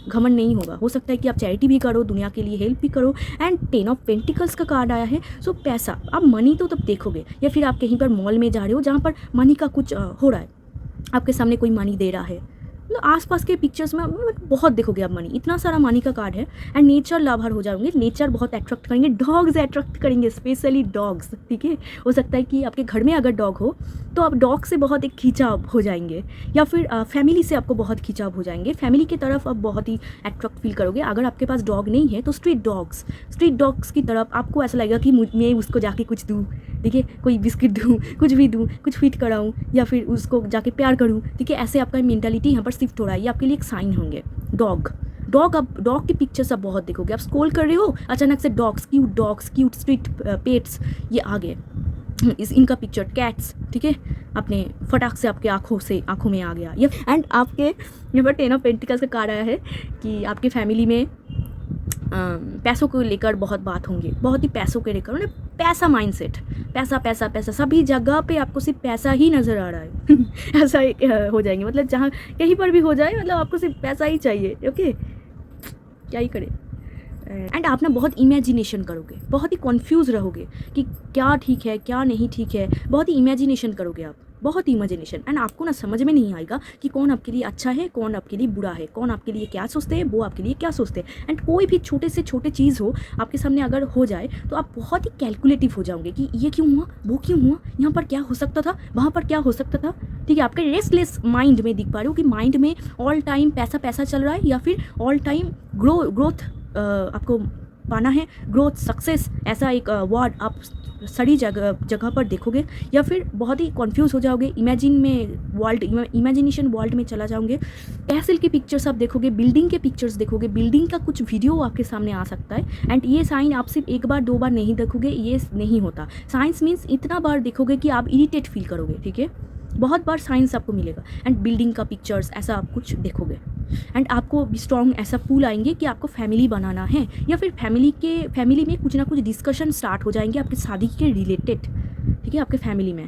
घमंड नहीं होगा। हो सकता है कि आप चैरिटी भी करो, दुनिया के लिए हेल्प भी करो। एंड 10 ऑफ पेंटिकल्स का कार्ड आया है, सो पैसा, आप मनी तो तब देखोगे, या फिर आप कहीं पर मॉल में जा रहे हो जहाँ पर मनी का कुछ हो रहा है, आपके सामने कोई मनी दे रहा है, तो आसपास के पिक्चर्स में बहुत देखोगे आप मनी, इतना सारा मनी का कार्ड है। एंड नेचर लवर हो जाओगे, नेचर बहुत अट्रैक्ट करेंगे, डॉग्स अट्रैक्ट करेंगे, स्पेशली डॉग्स, ठीक है। हो सकता है कि आपके घर में अगर डॉग हो तो आप डॉग से बहुत एक खिंचाव हो जाएंगे, या फिर फैमिली से आपको बहुत खिंचाव हो जाएंगे, फैमिली की तरफ आप बहुत ही अट्रैक्ट फील करोगे। अगर आपके पास डॉग नहीं है तो स्ट्रीट डॉग्स की तरफ आपको ऐसा लगेगा कि मैं उसको जाके कुछ दूँ, ठीक है, कोई बिस्किट दूँ, कुछ भी दूँ, कुछ फीड कराऊँ, या फिर उसको जाके प्यार करूँ, ठीक है। ऐसे आपका मेंटालिटी यहाँ पर शिफ्ट हो रहा है, ये आपके लिए एक साइन होंगे। डॉग की पिक्चर्स आप बहुत देखोगे, आप स्क्रॉल कर रहे हो, अचानक से डॉग्स क्यूट स्ट्रीट पेट्स ये आ गए, इनका पिक्चर, कैट्स, ठीक है, अपने फटाक से आपके आँखों में आ गया। एंड आपके यहाँ पर 10 ऑफ पेंटिकल्स का कार्ड आया है कि आपके फैमिली में पैसों को लेकर बहुत बात होंगी, बहुत ही पैसों के लेकर, मतलब पैसा माइंडसेट, पैसा सभी जगह पे आपको सिर्फ पैसा ही नज़र आ रहा है ऐसा हो जाएंगे, मतलब जहाँ कहीं पर भी हो जाए, मतलब आपको सिर्फ पैसा ही चाहिए, ओके, क्या ही करें। एंड आप ना बहुत इमेजिनेशन करोगे, बहुत ही कन्फ्यूज़ रहोगे कि क्या ठीक है क्या नहीं ठीक है, बहुत ही इमेजिनेशन करोगे आप, बहुत ही इमेजिनेशन। एंड आपको ना समझ में नहीं आएगा कि कौन आपके लिए अच्छा है, कौन आपके लिए बुरा है, कौन आपके लिए क्या सोचते हैं, वो आपके लिए क्या सोचते हैं। एंड कोई भी छोटे से छोटे चीज़ हो आपके सामने अगर हो जाए तो आप बहुत ही कैलकुलेटिव हो जाओगे कि ये क्यों हुआ, वो क्यों हुआ, यहाँ पर क्या हो सकता था, वहाँ पर क्या हो सकता था, ठीक है। आपके रेस्टलेस माइंड में दिख पा रहे हो कि माइंड में ऑल टाइम पैसा चल रहा है, या फिर ऑल टाइम ग्रोथ आपको पाना है, ग्रोथ, सक्सेस, ऐसा एक वर्ड आप सारी जगह पर देखोगे, या फिर बहुत ही कंफ्यूज हो जाओगे, इमेजिनेशन वर्ल्ड में चला जाओगे। कैसल की पिक्चर्स आप देखोगे, बिल्डिंग के पिक्चर्स देखोगे, बिल्डिंग का कुछ वीडियो आपके सामने आ सकता है। एंड ये साइन आप सिर्फ एक बार दो बार नहीं देखोगे, ये नहीं होता। साइंस मीन्स इतना बार देखोगे कि आप इरिटेट फील करोगे, ठीक है, बहुत बार साइंस आपको मिलेगा। एंड बिल्डिंग का पिक्चर्स ऐसा आप कुछ देखोगे। एंड आपको स्ट्रॉन्ग ऐसा पुल आएंगे कि आपको फैमिली बनाना है, या फिर फैमिली में कुछ ना कुछ डिस्कशन स्टार्ट हो जाएंगे आपकी शादी के रिलेटेड, ठीक है, आपके फैमिली में।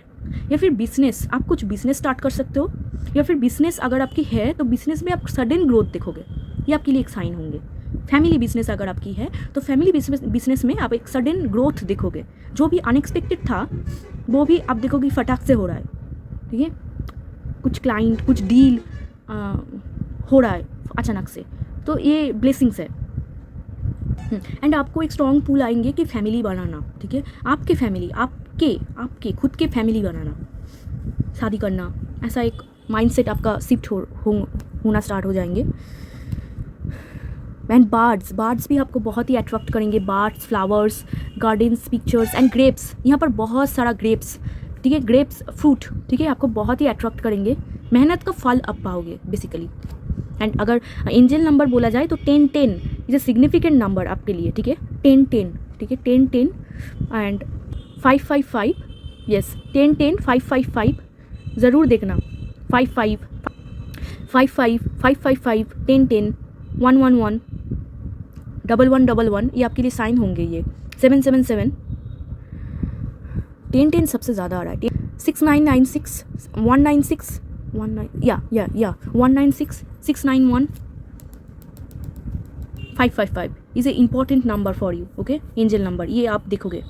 या फिर बिजनेस, आप कुछ बिजनेस स्टार्ट कर सकते हो, या फिर बिजनेस अगर आपकी है तो बिजनेस में आप सडन ग्रोथ देखोगे, ये आपके लिए एक साइन होंगे। फैमिली बिजनेस अगर आपकी है तो फैमिली बिजनेस में आप एक सडन ग्रोथ देखोगे, जो भी अनएक्सपेक्टेड था वो भी आप देखोगे फटाक से हो रहा है, ठीक है, कुछ क्लाइंट, कुछ डील हो रहा है अचानक से, तो ये ब्लेसिंग्स है। एंड आपको एक स्ट्रॉन्ग पुल आएंगे कि फैमिली बनाना, ठीक है, आपके फैमिली, आपके खुद के फैमिली बनाना, शादी करना, ऐसा एक माइंडसेट आपका शिफ्ट होना स्टार्ट हो जाएंगे। एंड बर्ड्स भी आपको बहुत ही अट्रैक्ट करेंगे, birds, flowers, gardens, pictures and grapes, यहाँ पर बहुत सारा ग्रेप्स, ठीक है, ग्रेप्स फ्रूट, ठीक है, आपको बहुत ही अट्रैक्ट करेंगे, मेहनत का फल आप पाओगे बेसिकली। एंड अगर एंजल नंबर बोला जाए तो 10-10 इज अ सिग्निफिकेंट नंबर आपके लिए, ठीक है, 10-10, ठीक है, 10-10 एंड 555, यस, 10-10 555 ज़रूर देखना, 55 55 555 10-10 111 1111 ये आपके लिए साइन होंगे। ये 777 10-10 सबसे ज़्यादा आ रहा है। 6996 196 196 691 555 is a important number for you, okay, angel number, ये आप देखोगे।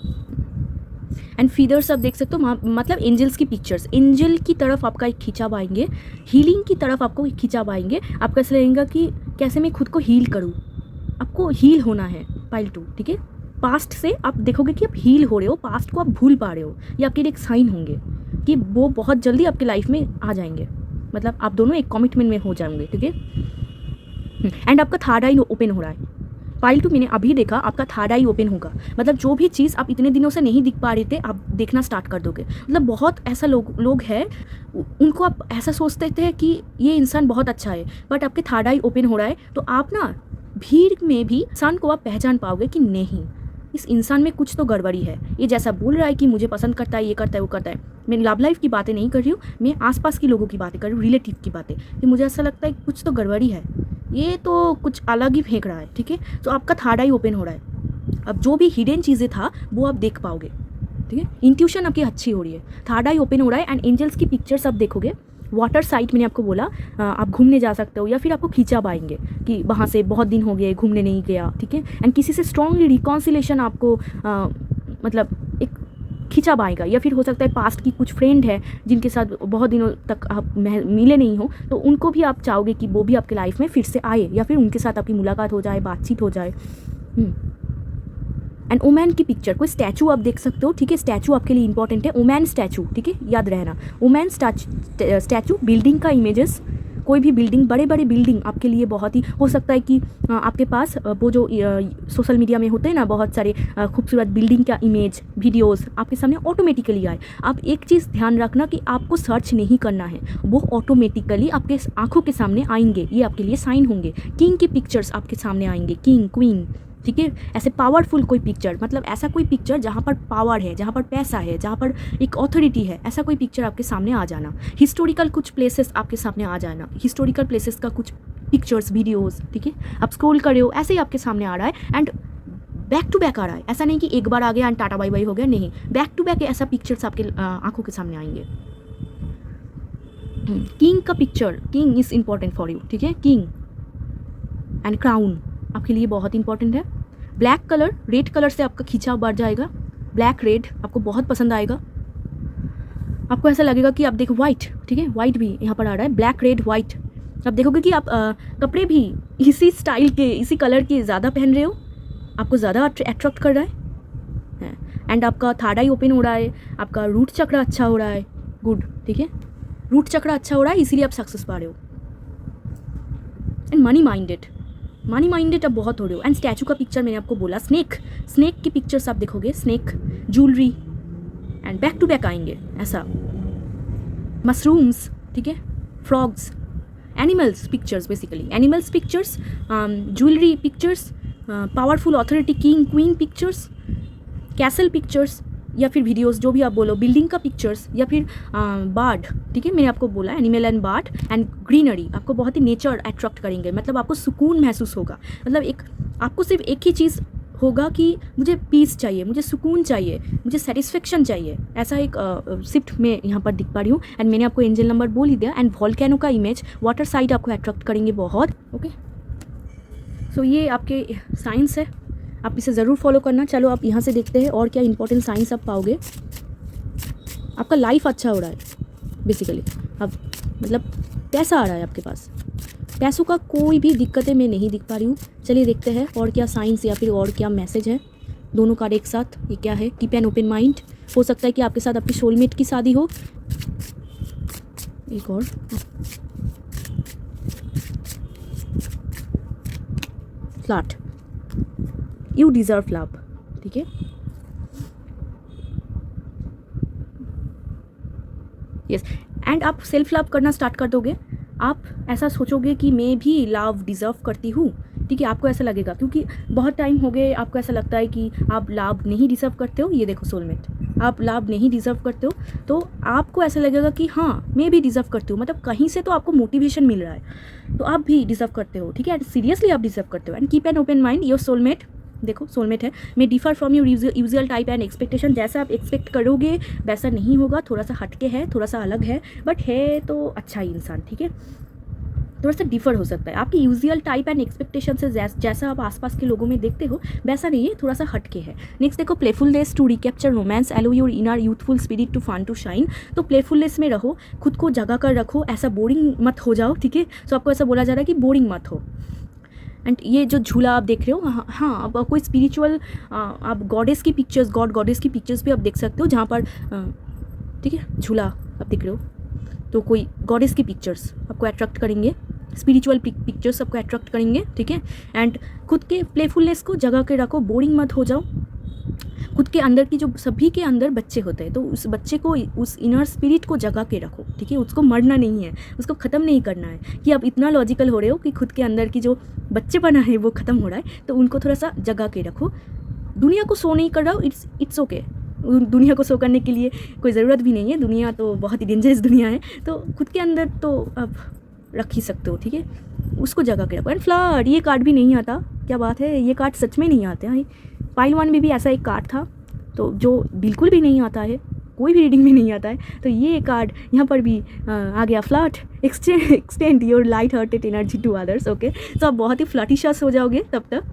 एंड फीदर्स आप देख सकते हो, मतलब एंजल्स की पिक्चर्स, एंजल की तरफ आपका एक खिंचाव आएंगे, हीलिंग की तरफ आपको एक खिंचाव आएंगे। आपका ऐसा लगेगा कि कैसे मैं खुद को हील करूँ, आपको हील होना है, पाइल 2, ठीक है, पास्ट से आप देखोगे कि आप हील हो रहे हो, पास्ट को आप भूल पा रहे हो, ये आपके लिए एक साइन होंगे कि वो बहुत जल्दी आपके लाइफ में आ जाएंगे, मतलब आप दोनों एक कमिटमेंट में हो जाएंगे, ठीक है। एंड आपका थर्ड आई ओपन हो रहा है। पाइल 2 मैंने अभी देखा, आपका थर्ड आई ओपन होगा, मतलब जो भी चीज़ आप इतने दिनों से नहीं दिख पा रहे थे आप देखना स्टार्ट कर दोगे। मतलब बहुत ऐसा लोग हैं, उनको आप ऐसा सोचते थे कि ये इंसान बहुत अच्छा है, बट आपके थर्ड आई ओपन हो रहा है, तो आप ना भीड़ में भी इंसान को आप पहचान पाओगे कि नहीं, इस इंसान में कुछ तो गड़बड़ी है। ये जैसा बोल रहा है कि मुझे पसंद करता है, ये करता है, वो करता है, मैं लव लाइफ की बातें नहीं कर रही हूँ, मैं आसपास के लोगों की बातें कर रही हूँ, रिलेटिव की बातें, कि मुझे ऐसा लगता है कुछ तो गड़बड़ी है, ये तो कुछ अलग ही फेंक रहा है, ठीक है। तो आपका थर्ड आई ओपन हो रहा है, अब जो भी हिडन चीज़ें था वो आप देख पाओगे, ठीक है। इंट्यूशन आपकी अच्छी हो रही है, थर्ड आई ओपन हो रहा है। एंड एंजल्स की पिक्चर्स आप देखोगे, वाटर साइट मैंने आपको बोला, आप घूमने जा सकते हो, या फिर आपको खिंचाव आएंगे कि वहाँ से बहुत दिन हो गए घूमने नहीं गया, ठीक है। एंड किसी से स्ट्रॉन्गली रिकॉन्सिलेशन आपको मतलब एक खिंचाव आएगा, या फिर हो सकता है पास्ट की कुछ फ्रेंड है जिनके साथ बहुत दिनों तक आप मिले नहीं हो, तो उनको भी आप चाहोगे कि वो भी आपके लाइफ में फिर से आए, या फिर उनके साथ आपकी मुलाकात हो जाए, बातचीत हो जाए। एंड ओमैन की पिक्चर, कोई स्टैचू आप देख सकते हो, ठीक है। स्टैचू आपके लिए इंपॉर्टेंट है, ओमैन स्टैचू, ठीक है, याद रहना। ओमैन स्टैचू, बिल्डिंग का इमेजेस, कोई भी बिल्डिंग, बड़े बड़े बिल्डिंग आपके लिए बहुत ही हो सकता है कि आपके पास वो जो सोशल मीडिया में होते हैं ना बहुत सारे खूबसूरत बिल्डिंग का इमेज, वीडियोस आपके सामने ऑटोमेटिकली आए। आप एक चीज़ ध्यान रखना कि आपको सर्च नहीं करना है, वो ऑटोमेटिकली आपके आंखों के सामने आएंगे, ये आपके लिए साइन होंगे। किंग की पिक्चर्स आपके सामने आएंगे, किंग, क्वीन, ठीक है। ऐसे पावरफुल कोई पिक्चर, मतलब ऐसा कोई पिक्चर जहाँ पर पावर है, जहाँ पर पैसा है, जहाँ पर एक अथॉरिटी है, ऐसा कोई पिक्चर आपके सामने आ जाना। हिस्टोरिकल कुछ प्लेसेस आपके सामने आ जाना, हिस्टोरिकल प्लेसेस का कुछ पिक्चर्स, वीडियोस, ठीक है। आप स्क्रॉल कर रहे हो, ऐसे ही आपके सामने आ रहा है, एंड बैक टू बैक आ रहा है, ऐसा नहीं कि एक बार आ गया एंड टाटा बाई बाई हो गया, नहीं, बैक टू बैक ऐसा पिक्चर्स आपके आंखों के सामने आएंगे। किंग का picture, king is important for you, ठीक है। किंग एंड क्राउन आपके लिए बहुत इंपॉर्टेंट है। ब्लैक कलर, रेड कलर से आपका खिंचाव बढ़ जाएगा, ब्लैक रेड आपको बहुत पसंद आएगा। आपको ऐसा लगेगा कि आप देखो वाइट, ठीक है, वाइट भी यहाँ पर आ रहा है, ब्लैक रेड वाइट। आप देखोगे कि आप कपड़े भी इसी स्टाइल के, इसी कलर के ज़्यादा पहन रहे हो, आपको ज़्यादा अट्रैक्ट कर रहा है। एंड आपका थर्ड आई ओपन हो रहा है, आपका रूट चक्र अच्छा हो रहा है, गुड, ठीक है। रूट चक्र अच्छा हो रहा है, इसीलिए आप सक्सेस पा रहे हो। एंड मनी माइंडेड आप बहुत हो रहे हो। एंड स्टैचू का पिक्चर मैंने आपको बोला, स्नेक की पिक्चर्स आप देखोगे, snake, jewellery, and back to back आएंगे ऐसा, मशरूम्स, ठीक है, frogs, animals pictures, basically animals pictures, jewellery pictures, powerful authority, king, queen pictures, castle pictures, या फिर वीडियोस, जो भी आप बोलो, बिल्डिंग का पिक्चर्स, या फिर बर्ड, ठीक है, मैंने आपको बोला animal and bird, and greenery आपको बहुत ही नेचर अट्रैक्ट करेंगे, मतलब आपको सुकून महसूस होगा, मतलब एक आपको सिर्फ एक ही चीज़ होगा कि मुझे पीस चाहिए, मुझे सुकून चाहिए, मुझे सेटिस्फेक्शन चाहिए, ऐसा एक शिफ्ट में यहाँ पर दिख पा रही हूँ। एंड मैंने आपको एंजल नंबर बोल ही दिया। एंड वॉल्केनो का इमेज, वाटर साइड आपको अट्रैक्ट करेंगे बहुत, ओके। सो ये आपके साइंस है, आप इसे ज़रूर फॉलो करना। चलो आप यहाँ से देखते हैं और क्या इंपॉर्टेंट साइंस आप पाओगे। आपका लाइफ अच्छा हो रहा है, बेसिकली अब मतलब पैसा आ रहा है आपके पास, पैसों का कोई भी दिक्कतें मैं नहीं दिख पा रही हूँ। चलिए देखते हैं और क्या साइंस या फिर और क्या मैसेज है, दोनों कार्ड एक साथ। ये क्या है, कीप एन ओपन माइंड, हो सकता है कि आपके साथ आपकी सोलमेट की शादी हो। एक और, फ्लैट, यू डिज़र्व लव, ठीक है, यस। एंड आप सेल्फ लव करना स्टार्ट कर दोगे, आप ऐसा सोचोगे कि मैं भी लव डिज़र्व करती हूँ, ठीक है। आपको ऐसा लगेगा क्योंकि बहुत टाइम हो गए आपको ऐसा लगता है कि आप लव नहीं डिज़र्व करते हो। ये देखो सोलमेट, आप लव नहीं डिज़र्व करते हो, तो आपको ऐसा लगेगा कि हाँ मैं भी डिज़र्व करती हूँ, मतलब कहीं से तो आपको मोटिवेशन मिल रहा है, तो आप भी डिज़र्व करते हो, ठीक है। सीरियसली आप डिज़र्व करते हो। And keep an open mind, your soulmate, देखो सोलमेट है, मे differ from your usual type and expectation, जैसा आप एक्सपेक्ट करोगे वैसा नहीं होगा, थोड़ा सा हटके है, थोड़ा सा अलग है, बट है तो अच्छा ही इंसान, ठीक है। थोड़ा सा डिफर हो सकता है आपकी यूजुअल टाइप एंड एक्सपेक्टेशन से, जैसा आप आसपास के लोगों में देखते हो वैसा नहीं है, थोड़ा सा हटके है। नेक्स्ट देखो, playfulness to recapture romance, allow your inner youthful spirit to fun to shine. तो प्लेफुलनेस में रहो, खुद को जगा कर रखो, ऐसा बोरिंग मत हो जाओ, ठीक है। सो आपको ऐसा बोला जा रहा है कि बोरिंग मत हो। एंड ये जो झूला आप देख रहे हो, हाँ हाँ, अब कोई स्पिरिचुअल आप गॉडेस की पिक्चर्स, गॉडेस की पिक्चर्स भी आप देख सकते हो जहाँ पर ठीक है झूला आप देख रहे हो, तो कोई गॉडेस की पिक्चर्स आपको अट्रैक्ट करेंगे, स्पिरिचुअल पिक्चर्स आपको अट्रैक्ट करेंगे, ठीक है। एंड खुद के प्लेफुलनेस को जगा के रखो, बोरिंग मत हो जाओ। खुद के अंदर की जो सभी के अंदर बच्चे होते हैं, तो उस बच्चे को, उस इनर स्पिरिट को जगा के रखो, ठीक है। उसको मरना नहीं है, उसको ख़त्म नहीं करना है कि आप इतना लॉजिकल हो रहे हो कि खुद के अंदर की जो बच्चे बना है वो ख़त्म हो रहा है, तो उनको थोड़ा सा जगा के रखो। दुनिया को शो नहीं कर रहा हो, इट्स ओके। दुनिया को शो करने के लिए कोई ज़रूरत भी नहीं है, दुनिया तो बहुत ही डेंजरस दुनिया है, तो खुद के अंदर तो आप रख ही सकते हो, ठीक है। उसको जगा के रखो। एंड फ्लड, ये कार्ड भी नहीं आता, क्या बात है, ये कार्ड सच में नहीं आते हैं। पाइल 1 में भी ऐसा एक कार्ड था, तो जो बिल्कुल भी नहीं आता है, कोई भी रीडिंग में नहीं आता है, तो ये कार्ड यहाँ पर भी आ गया, flirt, extend your light hearted energy to others. Okay, तो आप बहुत ही फ्लर्टिशस हो जाओगे तब तक,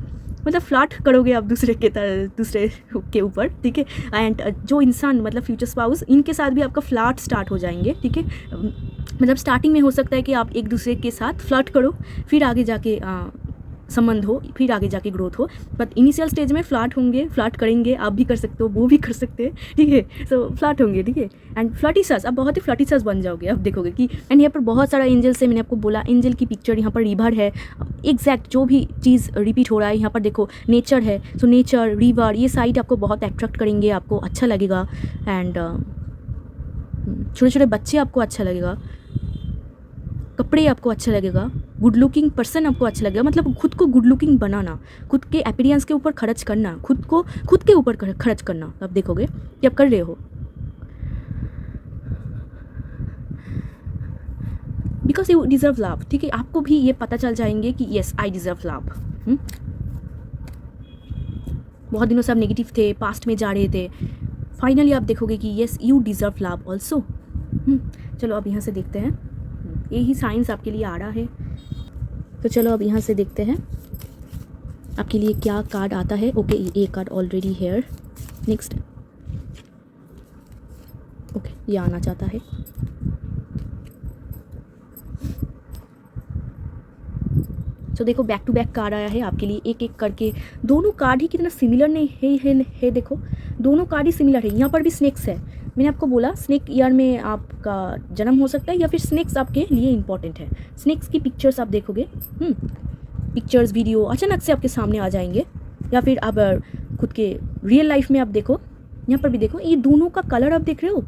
मतलब फ्लर्ट करोगे आप दूसरे के ऊपर, ठीक है। एंड जो इंसान मतलब फ्यूचर स्पाउस, इनके साथ भी आपका फ्लर्ट स्टार्ट हो जाएंगे, ठीक है। मतलब स्टार्टिंग में हो सकता है कि आप एक दूसरे के साथ फ्लर्ट करो, फिर आगे जाके संबंध हो, फिर आगे जाके ग्रोथ हो, बट इनिशियल स्टेज में फ्लर्ट होंगे, फ्लर्ट करेंगे, आप भी कर सकते हो, वो भी कर सकते हैं, ठीक है। सो फ्लर्ट होंगे, ठीक है। एंड फ्लर्टिसस, आप बहुत ही फ्लर्टिसस बन जाओगे, आप देखोगे कि। एंड यहाँ पर बहुत सारा एंजल्स है, मैंने आपको बोला एंजल की पिक्चर, यहाँ पर रिवर है, एग्जैक्ट जो भी चीज़ रिपीट हो रहा है यहाँ पर देखो, नेचर है, सो नेचर, रिवर, ये साइड आपको बहुत अट्रैक्ट करेंगे, आपको अच्छा लगेगा। एंड छोटे छोटे बच्चे आपको अच्छा लगेगा, कपड़े आपको अच्छा लगेगा, गुड लुकिंग पर्सन आपको अच्छा लगेगा। मतलब खुद को गुड लुकिंग बनाना, खुद के अपीयरेंस के ऊपर खर्च करना, खुद के ऊपर खर्च करना, आप देखोगे कि आप कर रहे हो, बिकॉज यू डिज़र्व लव, ठीक है। आपको भी ये पता चल जाएंगे कि येस आई डिज़र्व लव। बहुत दिनों से आप नेगेटिव थे, पास्ट में जा रहे थे, फाइनली आप देखोगे कि yes you deserve love also. चलो अब यहाँ से देखते हैं, यही साइंस आपके लिए आ रहा है, तो चलो अब यहाँ से देखते हैं आपके लिए क्या कार्ड आता है। ओके, ये card already hair, next, okay ये आना चाहता है। तो देखो बैक टू बैक कार्ड आया है आपके लिए, एक एक करके, दोनों कार्ड ही कितना सिमिलर नहीं है देखो, दोनों कार्ड ही सिमिलर है। यहाँ पर भी स्नेक्स है, मैंने आपको बोला स्नेक ईयर में आपका जन्म हो सकता है, या फिर स्नेक्स आपके लिए इंपॉर्टेंट है। स्नेक्स की पिक्चर्स आप देखोगे, पिक्चर्स वीडियो अचानक से आपके सामने आ जाएंगे, या फिर आप खुद के रियल लाइफ में आप देखो, यहाँ पर भी देखो, ये दोनों का कलर आप देख रहे हो,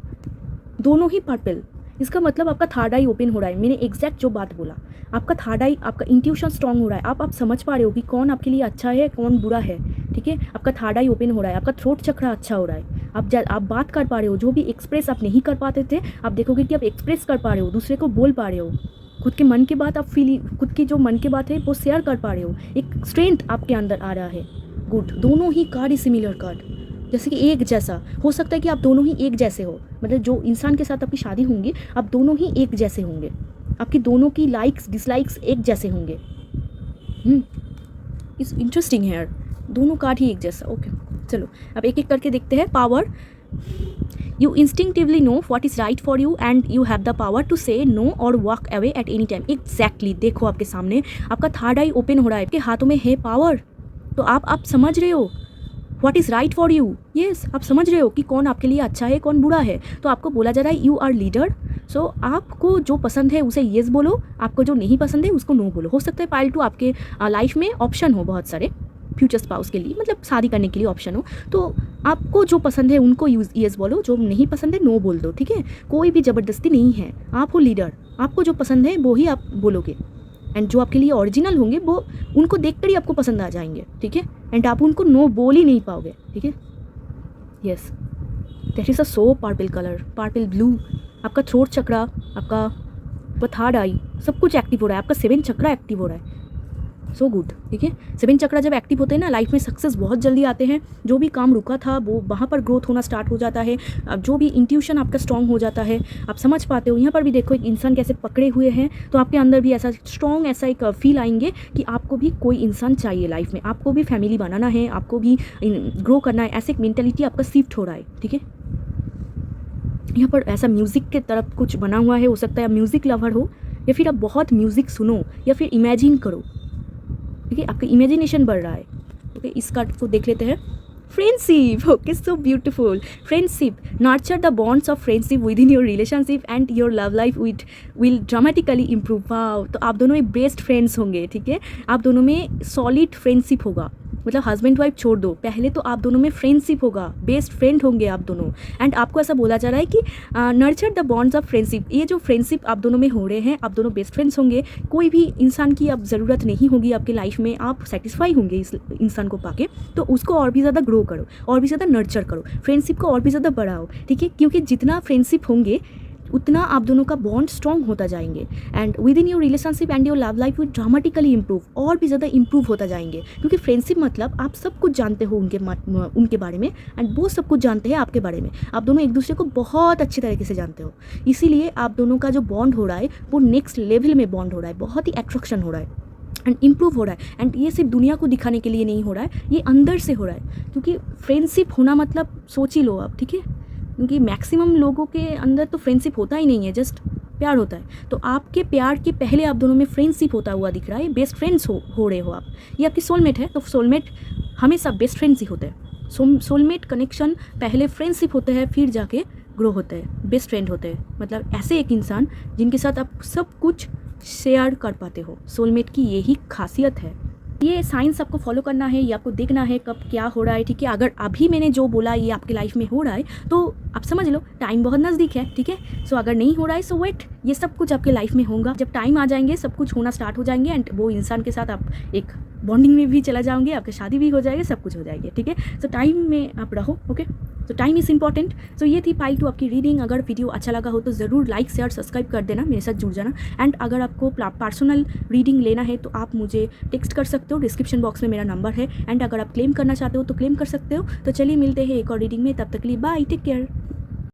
दोनों ही पर्पल, इसका मतलब आपका थर्ड आई ओपन हो रहा है। मैंने एग्जैक्ट जो बात बोला, आपका थर्ड आई, आपका इंट्यूशन स्ट्रांग हो रहा है, आप समझ पा रहे हो कि कौन आपके लिए अच्छा है, कौन बुरा है, ठीक है। आपका थर्ड आई ओपन हो रहा है, आपका थ्रोट चक्र अच्छा हो रहा है, आप बात कर पा रहे हो, जो भी एक्सप्रेस आप नहीं कर पाते थे, आप देखोगे कि आप एक्सप्रेस कर पा रहे हो, दूसरे को बोल पा रहे हो, खुद के मन की बात आप खुद की जो मन की बात है वो शेयर कर पा रहे हो, एक स्ट्रेंथ आपके अंदर आ रहा है। गुड, दोनों ही कार्ड सिमिलर कार्ड, जैसे कि एक जैसा हो सकता है कि आप दोनों ही एक जैसे हो, मतलब जो इंसान के साथ आपकी शादी होंगी आप दोनों ही एक जैसे होंगे, आपकी दोनों की लाइक्स डिसलाइक्स एक जैसे होंगे। इट्स इंटरेस्टिंग है यार, दोनों कार्ड ही एक जैसा। ओके चलो अब एक एक करके देखते हैं। Power, you instinctively know what is right for you and you have the power to say no or walk away at any time. Exactly, देखो आपके सामने आपका थर्ड आई ओपन हो रहा है, आपके हाथों में है पावर, तो आप समझ रहे हो what is right for you. Yes, आप समझ रहे हो कि कौन आपके लिए अच्छा है, कौन बुरा है, तो आपको बोला जा रहा है यू आर लीडर। सो आपको जो पसंद है उसे येस बोलो, आपको जो नहीं पसंद है उसको नो बोलो। हो सकता है पाइल 2 आपके लाइफ में ऑप्शन हो बहुत सारे फ्यूचर स्पाउस के लिए, मतलब शादी करने के लिए ऑप्शन हो, तो आपको जो पसंद है उनको येस बोलो, जो नहीं पसंद है नो बोल दो, ठीक है। कोई भी ज़बरदस्ती नहीं है, आप हो लीडर, आपको जो पसंद है वो ही आप बोलोगे, एंड जो आपके लिए ओरिजिनल होंगे वो उनको देखकर ही आपको पसंद आ जाएंगे, ठीक है। एंड आप उनको नो बोल ही नहीं पाओगे, ठीक है। Yes, that is a so purple colour, purple blue. आपका थ्रोट चक्रा, आपका थर्ड आई, सब कुछ एक्टिव हो रहा है, आपका 7 चक्रा एक्टिव हो रहा है। सो गुड, ठीक है। 7 चक्रा जब एक्टिव होते हैं ना, लाइफ में सक्सेस बहुत जल्दी आते हैं, जो भी काम रुका था वो वहाँ पर ग्रोथ होना स्टार्ट हो जाता है, जो भी इंट्यूशन आपका स्ट्रॉन्ग हो जाता है, आप समझ पाते हो। यहाँ पर भी देखो एक इंसान कैसे पकड़े हुए हैं, तो आपके अंदर भी ऐसा स्ट्रॉन्ग ऐसा एक फील आएंगे कि आपको भी कोई इंसान चाहिए लाइफ में, आपको भी फैमिली बनाना है, आपको भी ग्रो करना है, ऐसे एक मेंटेलिटी आपका शिफ्ट हो रहा है, ठीक है। यहाँ पर ऐसा म्यूज़िक के तरफ कुछ बना हुआ है, हो सकता है आप म्यूज़िक लवर हो, या फिर आप बहुत म्यूज़िक सुनो, या फिर इमेजिन करो, ठीक है, आपका इमेजिनेशन बढ़ रहा है। ओके, इस कार्ड को देख लेते हैं। Friendship, okay, so beautiful. Friendship, nurture the bonds of friendship with in your relationship and your love life will dramatically improve. Wow, तो आप दोनों में बेस्ट फ्रेंड्स होंगे, ठीक है, आप दोनों में सॉलिड फ्रेंडशिप होगा, मतलब हस्बैंड वाइफ छोड़ दो, पहले तो आप दोनों में फ्रेंडशिप होगा, बेस्ट फ्रेंड होंगे आप दोनों। एंड आपको ऐसा बोला जा रहा है कि nurture the bonds of friendship, ये जो फ्रेंडशिप आप दोनों में हो रहे हैं, आप दोनों बेस्ट फ्रेंड्स होंगे, कोई भी इंसान की अब ज़रूरत नहीं होगी आपकी लाइफ में, आप सेटिस्फाई होंगे इस इंसान को पाके, तो उसको और भी ज़्यादा ग्रो करो, और भी ज़्यादा नर्चर करो, फ्रेंडशिप को और भी ज़्यादा बढ़ाओ, ठीक है, क्योंकि जितना फ्रेंडशिप होंगे उतना आप दोनों का बॉन्ड स्ट्रॉन्ग होता जाएंगे। And with in your relationship and your love life will dramatically improve, और भी ज़्यादा इम्प्रूव होता जाएंगे, क्योंकि फ्रेंडशिप मतलब आप सब कुछ जानते हो उनके बारे में, एंड वो सब कुछ जानते हैं आपके बारे में, आप दोनों एक दूसरे को बहुत अच्छे तरीके से जानते हो, इसीलिए आप दोनों का जो बॉन्ड हो रहा है वो नेक्स्ट लेवल में बॉन्ड हो रहा है, बहुत ही अट्रैक्शन हो रहा है एंड इम्प्रूव हो रहा है। एंड ये सिर्फ दुनिया को दिखाने के लिए नहीं हो रहा है, ये अंदर से हो रहा है, क्योंकि फ्रेंडशिप होना मतलब सोच ही लो आप, ठीक है, क्योंकि मैक्सिमम लोगों के अंदर तो फ्रेंडशिप होता ही नहीं है, जस्ट प्यार होता है। तो आपके प्यार के पहले आप दोनों में फ्रेंडशिप होता हुआ दिख रहा है, बेस्ट फ्रेंड्स हो रहे हो आप, ये आपकी सोलमेट है। तो सोलमेट हमेशा बेस्ट फ्रेंड्स ही होते हैं, सोलमेट कनेक्शन पहले फ्रेंडशिप होते हैं, फिर जाके ग्रो होते हैं, बेस्ट फ्रेंड होते हैं, मतलब ऐसे एक इंसान जिनके साथ आप सब कुछ शेयर कर पाते हो, सोलमेट की यही खासियत है। ये साइंस आपको फॉलो करना है, ये आपको देखना है कब क्या हो रहा है, ठीक है। अगर अभी मैंने जो बोला ये आपकी लाइफ में हो रहा है तो आप समझ लो टाइम बहुत नज़दीक है, ठीक है। सो अगर नहीं हो रहा है सो वेट, ये सब कुछ आपके लाइफ में होगा, जब टाइम आ जाएंगे सब कुछ होना स्टार्ट हो जाएंगे, एंड वो इंसान के साथ आप एक बॉन्डिंग में भी चला जाओगे, आपकी शादी भी हो जाएगी, सब कुछ हो जाएगी, ठीक है। सो टाइम में आप रहो, ओके, तो टाइम इज़ इंपॉर्टेंट। सो ये थी पाइल 2 आपकी रीडिंग। अगर वीडियो अच्छा लगा हो तो ज़रूर लाइक शेयर सब्सक्राइब कर देना, मेरे साथ जुड़ जाना। एंड अगर आपको पर्सनल रीडिंग लेना है तो आप मुझे टेक्स्ट कर सकते हो, डिस्क्रिप्शन बॉक्स में मेरा नंबर है। एंड अगर आप क्लेम करना चाहते हो तो क्लेम कर सकते हो। तो चलिए मिलते हैं एक और रीडिंग में, तब तक के लिए बाय, टेक केयर।